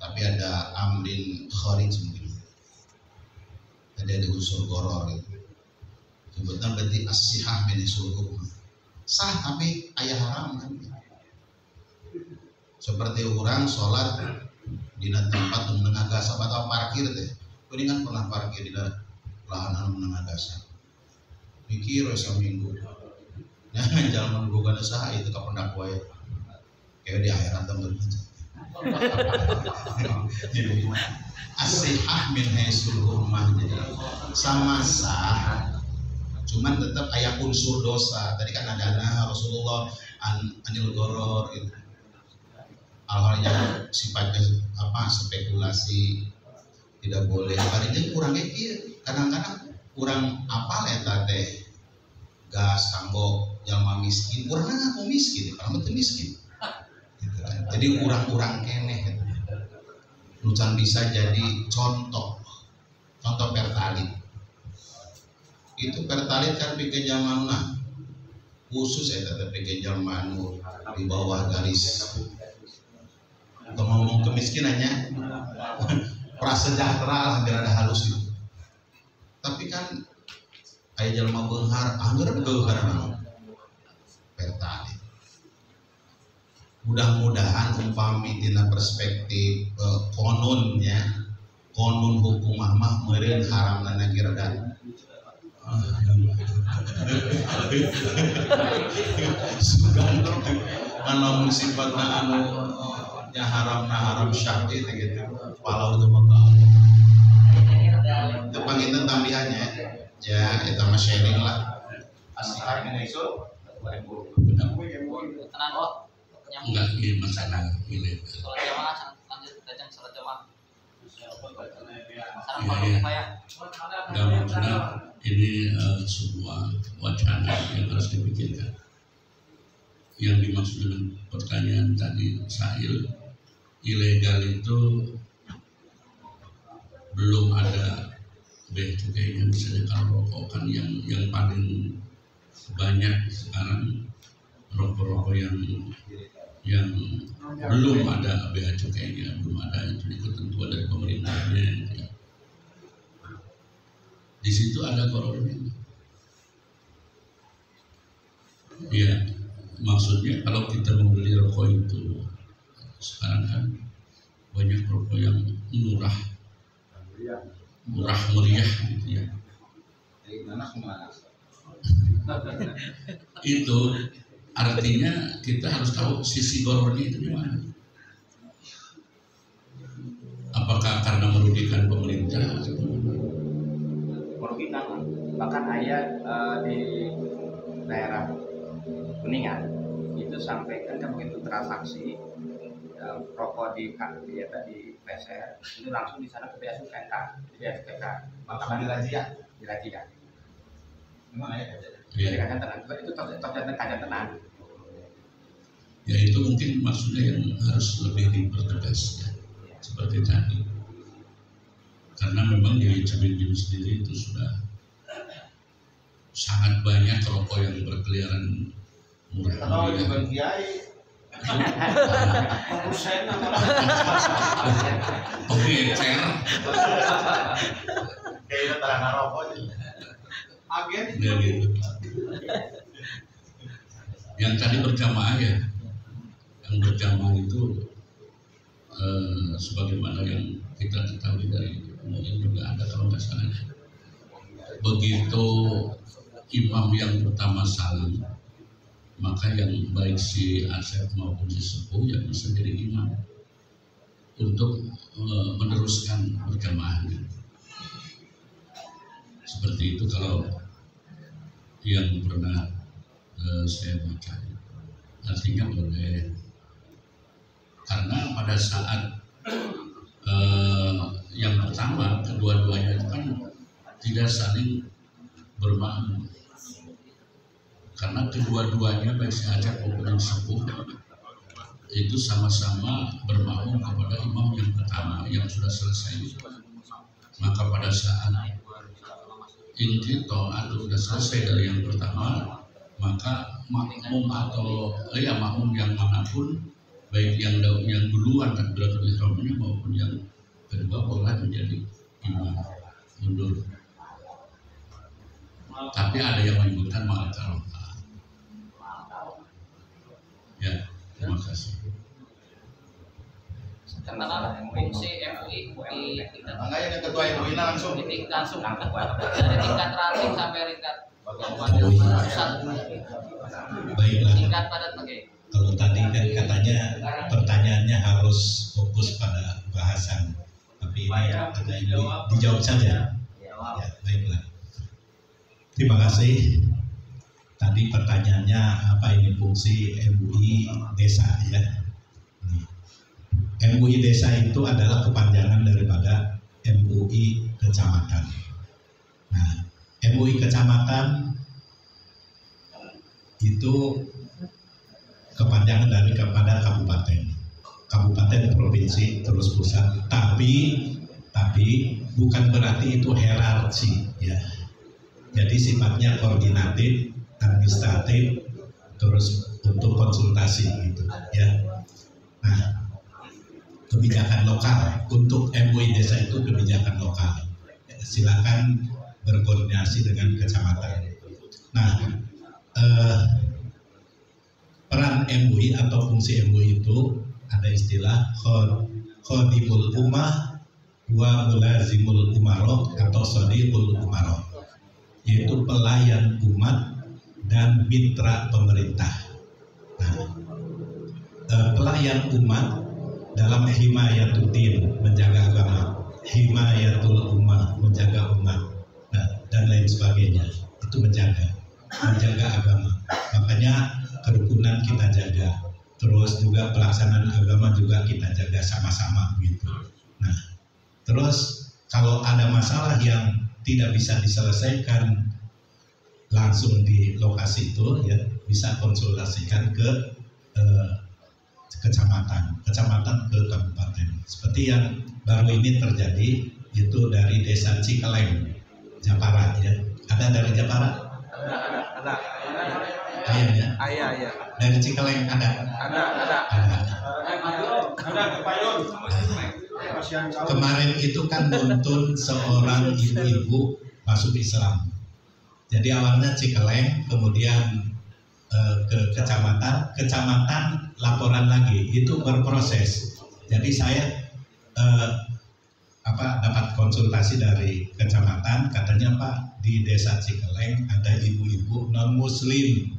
Tapi ada amrin kharij mungkin. Ada unsur goror itu. Sebutnya berarti as-sihah min haitsul hurmah. Sah tapi aya haram kan. Seperti orang sholat di tempat menengah gasa atau parkir teh. Kuningan pernah parkir di lahan menengah gasa. Mikir seminggu. Jangan jalan bukan usaha itu kapan dak wae. Kayak di akhirat temen. Jadi as-sihah min haitsul hurmah jadi sama sah. Cuman tetap aya unsur dosa. Tadi kan ada Rasulullah anil goror itu. Hal-hal yang sifatnya spekulasi tidak boleh. Karinya kurangnya kieu. Kadang-kadang kurang apal eta teh gas kanggo jalma miskin. Urang ngaku miskin, kalau teu miskin. Gitu kan. Jadi kurang-kurang keneh gitu. Lucan bisa jadi contoh pertalit. Itu pertalit kan bikin zamanna khusus eta teh bikin zaman di bawah garis ngomong kemiskinannya prasejahtera hampir ada halus itu. Tapi kan aya jalma beunghar angeureun geuheuran pertalit. Mudah-mudahan umpami dina perspektif konunnya konun hukum mah meureun haramna nagiradan. Sugan kalau sifatna anu nya haram syar'i gitu. Walau itu maka. Itu panginten tambihannya. Ya, eta mah sharing lah. Asih min haitsul enggak ini masalah ini. Salat jamaah lanjut dajang salat jamaah. Mudah-mudahan ini sebuah wacana yang harus dipikirkan. Yang dimaksud dengan pertanyaan tadi Sahil, ilegal itu belum ada bea cukainya. Misalnya kalau rokok kan yang paling banyak sekarang rokok-rokok yang belum ada bea cukainya, belum ada itu ketentuan dari pemerintahnya. Di situ ada korornya. Ya, maksudnya kalau kita membeli rokok itu sekarang kan banyak rokok yang murah meriah gitu ya. Itu artinya kita harus tahu sisi gorornya itu di mana. Apakah karena merugikan pemerintah? Merugikan, bahkan ayat di daerah Kuningan itu sampai kan begitu transaksi rokok di peser itu langsung di sana ke bea cukai, maka dirajia. Memang ayat jadi kajian tenang itu kajian tenang. Ya itu mungkin maksudnya yang harus lebih dipertegas ya, seperti tadi. Karena memang di Cibinong sendiri itu sudah sangat banyak rokok yang berkeliaran murah. Oke, cair. Kayak terang rokok agen. Ya gitu. Yang tadi berjamaah ya, yang berjamaah itu sebagaimana yang kita ketahui dari mungkin juga ada kalau nggak salah. Begitu imam yang pertama salam, maka yang baik si Asep maupun si Sepuh yang bisa jadi imam untuk meneruskan berjamaahnya. Seperti itu kalau yang pernah saya baca. Artinya boleh, karena pada saat yang pertama kedua-duanya itu kan tidak saling bermakmum, karena kedua-duanya baik si Aceh maupun yang Sepuh itu sama-sama bermakmum kepada imam yang pertama yang sudah selesai. Maka pada saat inqito atau sudah selesai dari yang pertama, maka makmum atau makmum yang manapun, baik yang duluan takbiratul ihramnya maupun yang kedua boleh menjadi imam mundur. Tapi ada yang menyebutkan ma'al karomah. Ya, terima kasih. Karena fungsi MUI di tingkat Makanya ketua MUI langsung dari tingkat ranting sampai tingkat pusat. Baiklah. Tingkat padat pakai. Kalau tadi kan katanya pertanyaannya harus fokus pada bahasan, tapi ini ada ini dijawab saja. Ya, baiklah. Terima kasih. Tadi pertanyaannya apa ini fungsi MUI desa ya? MUI desa itu adalah kepanjangan daripada MUI kecamatan. Nah, MUI kecamatan itu kepanjangan dari kepada kabupaten, provinsi, terus pusat. Tapi bukan berarti itu hierarki ya. Jadi sifatnya koordinatif, administratif, terus untuk konsultasi gitu ya. Nah, kebijakan lokal untuk MUI desa itu kebijakan lokal. Silakan berkoordinasi dengan kecamatan. Nah, peran MUI atau fungsi MUI itu ada istilah khodimul ummah wa mulazimul umaroh atau sodiqul umaroh, yaitu pelayan umat dan mitra pemerintah. Nah, pelayan umat dalam himayatul din, menjaga agama, himayatul ummah, menjaga umat, dan lain sebagainya, itu menjaga agama. Makanya kerukunan kita jaga, terus juga pelaksanaan agama juga kita jaga sama-sama gitu. Nah, terus kalau ada masalah yang tidak bisa diselesaikan langsung di lokasi itu ya, bisa konsultasikan ke kecamatan ke kabupaten. Seperti yang baru ini terjadi itu dari desa Cikeleng, Japara ya. Ada dari Japara? Ada. Ayah ya? Ayah. Dari Cikeleng ada. Kemarin itu kan nuntun seorang ibu-ibu masuk Islam. Jadi awalnya Cikeleng, kemudian ke kecamatan laporan lagi, itu berproses. Jadi saya dapat konsultasi dari kecamatan, katanya Pak, di desa Cikeleng ada ibu-ibu non muslim,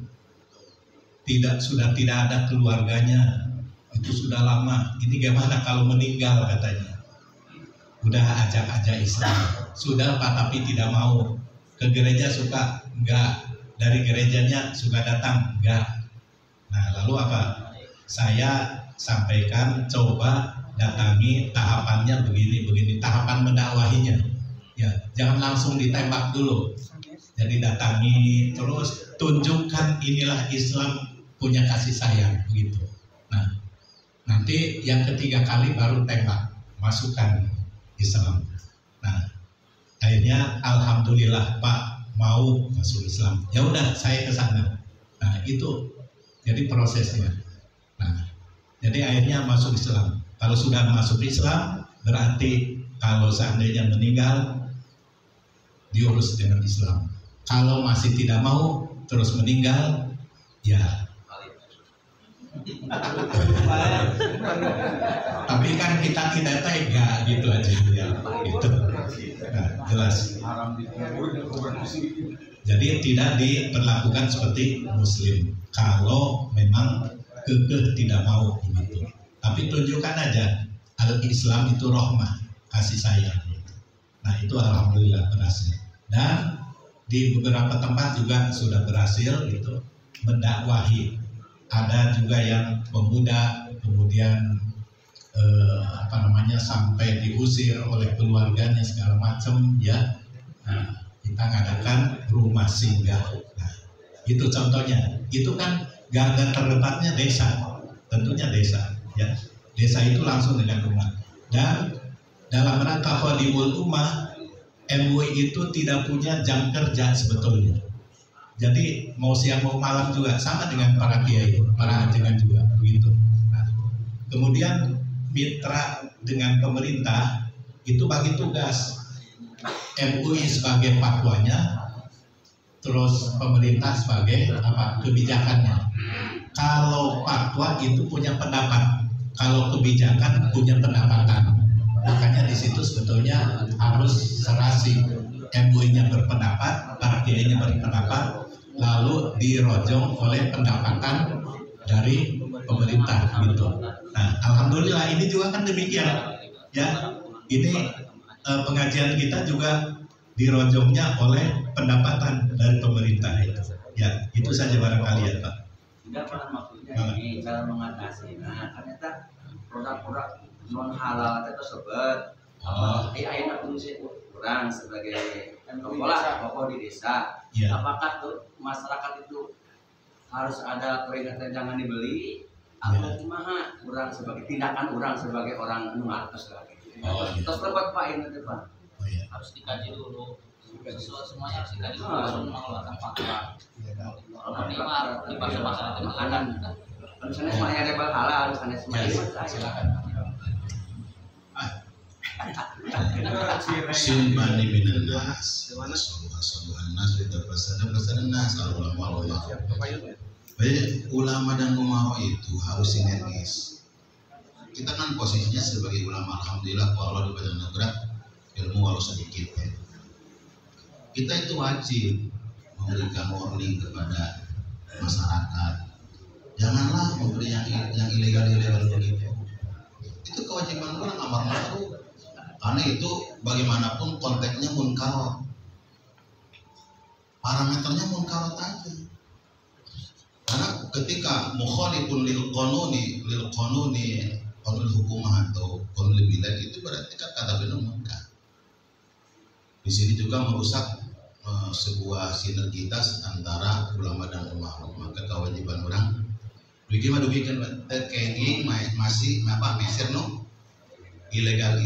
sudah tidak ada keluarganya, itu sudah lama, ini gimana kalau meninggal katanya. udah ajak-ajak Islam, sudah Pak tapi tidak mau. Ke gereja suka? Enggak. Dari gerejanya suka datang? Enggak. Nah lalu apa? Saya sampaikan, coba datangi, tahapannya begini, tahapan mendakwahinya. Ya, jangan langsung ditembak dulu. Jadi datangi, terus tunjukkan inilah Islam punya kasih sayang, begitu. Nah, nanti yang ketiga kali baru tembak, masukkan Islam. Nah, akhirnya alhamdulillah Pak mau masuk Islam. Ya udah, saya ke sana. Nah, itu jadi prosesnya. Nah, jadi akhirnya masuk Islam. Kalau sudah masuk Islam, berarti kalau seandainya meninggal, diurus dengan Islam. Kalau masih tidak mau, terus meninggal, ya. Tapi kan kita tidak tega gitu aja, ya. Gitu. Nah, jelas. Jadi tidak diperlakukan seperti Muslim. Kalau memang kekeh tidak mau begitu. Tapi tunjukkan aja al-Islam itu rahmah, kasih sayang. Nah itu alhamdulillah berhasil. Dan di beberapa tempat juga sudah berhasil gitu mendakwahi. Ada juga yang pemuda kemudian sampai diusir oleh keluarganya segala macam ya. Nah kita ngadakan rumah singgah. Nah itu contohnya. Itu kan garda terdepannya desa, tentunya desa ya. Desa itu langsung dengan rumah. Dan dalam rangka Khodimul Ummah, MUI itu tidak punya jam kerja sebetulnya. Jadi mau siang mau malam juga sama dengan para kiai, para ajengan juga begitu. Nah, kemudian mitra dengan pemerintah itu bagi tugas. MUI sebagai fatwanya, terus pemerintah sebagai kebijakannya. Kalau fatwa itu punya pendapat, kalau kebijakan punya pendapatan. Makanya di situ sebetulnya harus serasi. MUI-nya berpendapat, para kiainya berpendapat, lalu dirojong oleh pendapatan dari pemerintah gitu. Nah, alhamdulillah ini juga kan demikian. Ya, ini pengajian kita juga dirojongnya oleh pendapatan dari pemerintah itu. Ya, itu saja barangkali ya Pak. Tidak pernah maksudnya ini cara mengatasi. Nah, ternyata produk-produk non halal tersebut ayeuna fungsi kurang sebagai pokok di desa. Ya. Apakah tuh masyarakat itu harus ada peringatan jangan dibeli atau kumaha kurang sebagai tindakan orang sebagai orang nuatos lagi. Terus tempat Pak ini tuh Pak. Harus dikaji dulu. Sesuai semuanya harus dikaji dulu baru mengeluarkan fatwa. Kalau di pasar-pasar itu makanan. Misalnya semuanya ada halal, misalnya semuanya silakan. Simbani minan nas, sallallahu nas, kita pesan nas, Allah. Baik, ulama dan umaro itu harus sinergis. Kita kan posisinya sebagai ulama, alhamdulillah kalau di badan negara ilmu walau sedikit ya. Kita itu wajib memberikan warning kepada masyarakat. Janganlah memberi yang ilegal begitu. Itu kewajiban orang amar ma'ruf. Karena itu bagaimanapun konteksnya munkar. Parameternya munkar aja. Karena ketika mukhalifun lil qanuni qanunul hukumah atau qanunul bilad itu berarti kan kata benar munkar. Di sini juga merusak sebuah sinergitas antara ulama dan umaro. Maka kewajiban orang bagaimana kenging masih meser no ilegal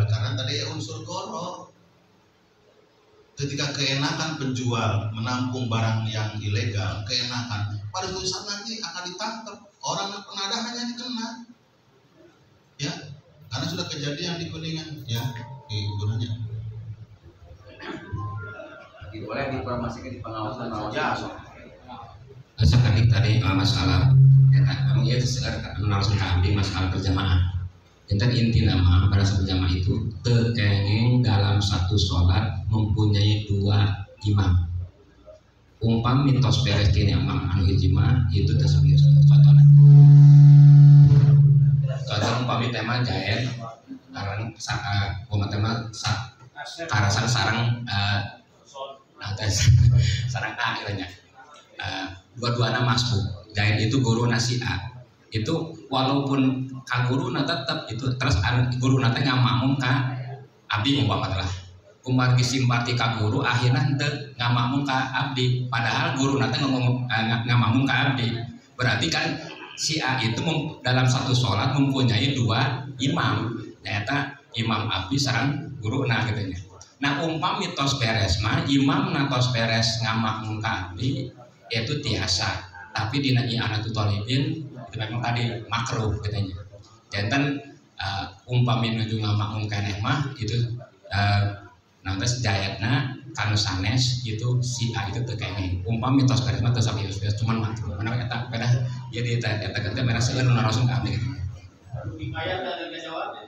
karena tadi ya unsur goro. Ketika keenakan penjual menampung barang yang ilegal, keenakan pada saat nanti akan ditangkap orang penadah hanya dikena ya karena sudah kejadian di Kuningan ya di gunanya. Boleh diinformasikan di pengawasan tadi masalah kami ya langsung kami masalah berjamaah. Yang inti nama pada berjamaah itu tekenging dalam satu sholat mempunyai dua imam. Umpam mitos beres kini imam anu ijma itu tersebut contohnya. Contoh umpami tema jaen karasan sarang sarang A kiranya. Dua-duana masuk. Dan itu guru nasi A. Itu walaupun ka guru tetap itu terus guru nate ngamakmum ka abdi umpama lah. Kumargi simpati ka guru akhirnya henteu ngamakmum ka abdi. Padahal guru nate ngamakmum ka abdi. Berarti kan si A itu dalam satu sholat mempunyai dua imam. Ternyata imam abdi sareng guru katanya. Nah umpami tos beres mah imam tos beres ngamakmum ka abdi itu tiasa. Tapi dina i'anatul thalibin itu memang tadi makruh katanya. Jantan umpami nuju ngamakmum keneh mah itu nanti sejayatna kanu sanes itu si A itu teu keneh. Umpami tos beres mah teu sabius cuman makruh. Mana eta beda ieu di eta teh merah seueur nu narosong ka abdi. Hikayat ada jawab.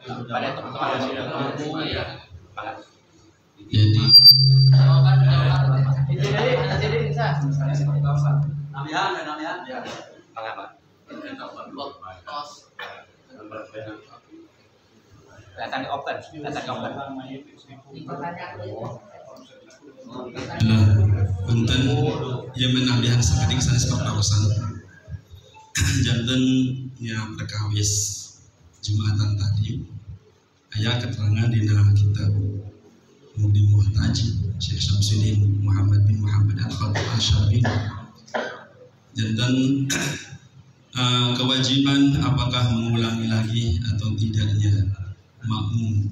Pada teman-teman Jadi punten yang menabihan sakedik sanes pertaosan janten yang perkawis Jumatan tadi aya keterangan dina kitab Mudi Muhtaj Syekh Syamsuddin Muhammad bin Muhammad Al-Khatib Al-Syarbi janten kewajiban apakah mengulangi lagi atau tidaknya makmum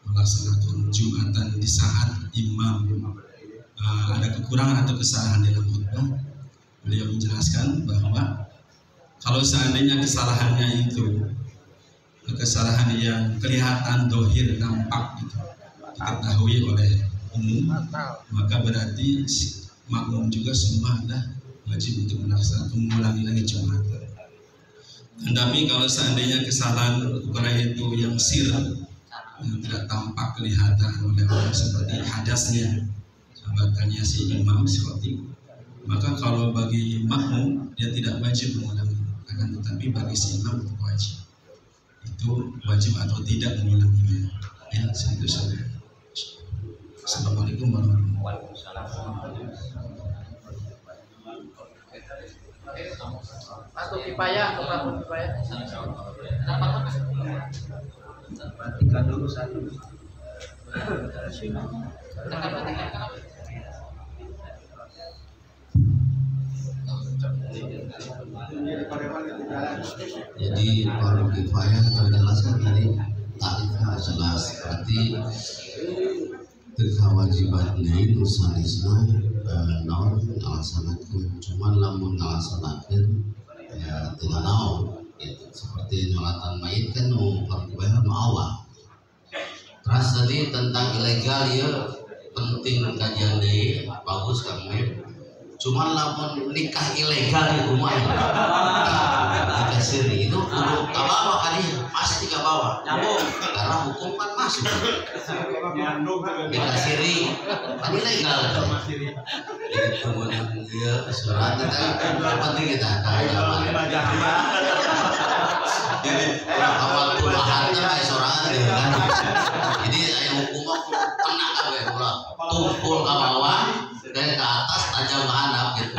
melaksanakan Jumatan di saat imam ada kekurangan atau kesalahan dalam khutbah. Beliau menjelaskan bahwa kalau seandainya kesalahannya itu kesalahan yang kelihatan dohir nampak gitu, diketahui oleh umum, maka berarti makmum juga semua adalah wajib untuk melaksanakan mengulangi lagi Jumatan. Tetapi kalau seandainya kesalahan ukuran itu yang sir yang tidak tampak kelihatan oleh orang seperti hadasnya, batalnya si imam si khatib, maka kalau bagi makmum dia tidak wajib mengulangi, akan tetapi bagi si imam itu wajib. Itu wajib atau tidak mengulanginya. Ya, itu saja. Assalamualaikum warahmatullahi wabarakatuh. Satu kipayah, satu kipayah. Matikan dulu satu. Jadi fardu kifayah terjelaskan tadi tarifnya jelas, berarti kewajiban ini nusanisna naon ngalaksanakeun, cuman lamun ngalaksanakeun ya tidak naon gitu. Seperti nyolatan mayit kan fardu kifayah nu awal. Terus tadi tentang ilegal ya penting kajian deui, bagus Kang Mem. Cuman lamun nikah ilegal di rumah nikah siri itu kudu kabawa kali pasti kabawa nyambung karena hukum kan masuk nikah siri kan ilegal jadi kemudian dia surat kita penting kita kayak jadi awal puluhannya kayak sorangan gitu kan jadi hukum aku kena kabeh ulah tumpul ke bawah dari ke atas tajam ke handap gitu.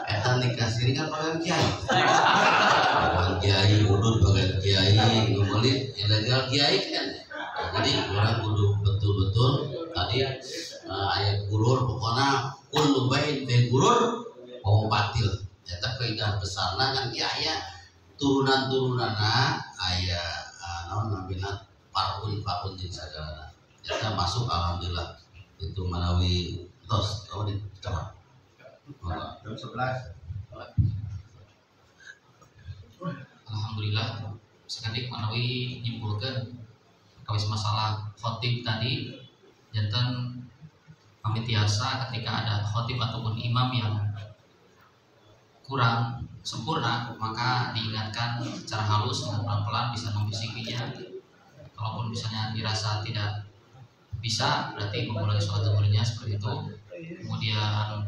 Eta nikah siri kan pakai kiai. Pakai kiai udut pakai kiai ngumelit ilegal kiai kan. Jadi orang kudu betul-betul tadi ayat gurur pokoknya kullu bain fi gurur wa batil. Eta kaidah besarna kan kiai turunan-turunanna aya naon nabina parun jeung sagala. Eta masuk alhamdulillah itu menawi tos kamu di kamar. Jam 11. Alhamdulillah sekedik manawi nyimpulkan kawis masalah khotib tadi jantan kami tiasa ketika ada khotib ataupun imam yang kurang sempurna maka diingatkan secara halus dengan pelan-pelan bisa membisikinya. Kalaupun misalnya dirasa tidak bisa berarti mengulangi sholat zuhurnya seperti itu. Kemudian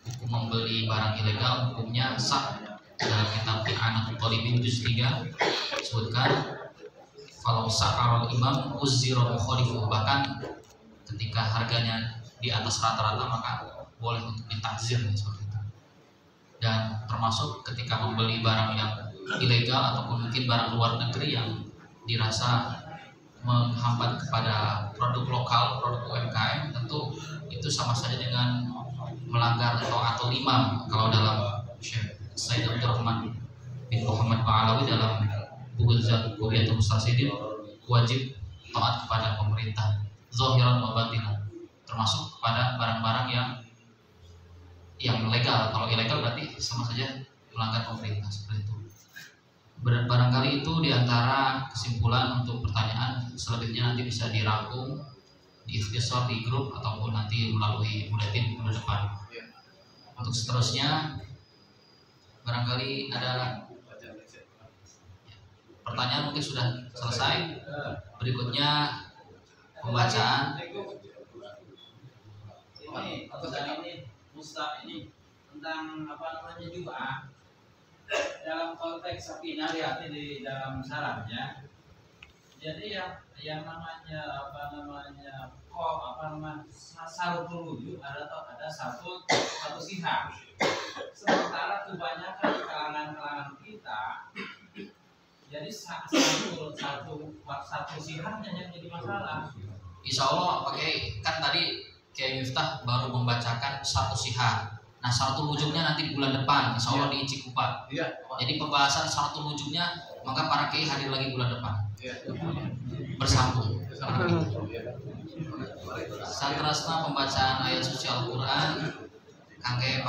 hukum membeli barang ilegal hukumnya sah dalam kitab I'anatul Talibin juz 3 disebutkan kalau sa'aral imam uzzira mukhalifu, bahkan ketika harganya di atas rata-rata maka boleh untuk ditakzir seperti itu. Dan termasuk ketika membeli barang yang ilegal ataupun mungkin barang luar negeri yang dirasa menghambat kepada produk lokal, produk UMKM, tentu itu sama saja dengan melanggar taatul imam. Kalau dalam Syekh Said Abdurrahman bin Muhammad Ba'alawi dalam buku Bughyatul Mustashidin, wajib taat kepada pemerintah zahiran wa batinan, termasuk kepada barang-barang yang legal. Kalau ilegal berarti sama saja melanggar pemerintah, seperti itu. Barangkali itu diantara kesimpulan untuk pertanyaan. Selebihnya nanti bisa dirangkum di ikhtisar di grup ataupun nanti melalui buletin minggu depan. Untuk seterusnya barangkali ada pertanyaan, mungkin sudah selesai. Berikutnya pembacaan. Ini Ustaz ini tentang apa namanya juga dalam konteks sakinah, lihat di dalam salamnya. Jadi yang namanya saruful wujud ada satu sihah. Sementara kebanyakan di kalangan kita jadi satu sihahnya yang jadi masalah. Insya Allah pakai, kan tadi Kiai Miftah baru membacakan satu sihah. Nah, syaratul wujudnya nanti di bulan depan, insya Allah di Cikupa. Jadi pembahasan syaratul wujudnya, maka para kiai hadir lagi bulan depan. Bersambung. Santrasna pembacaan ayat suci Al-Quran, kangge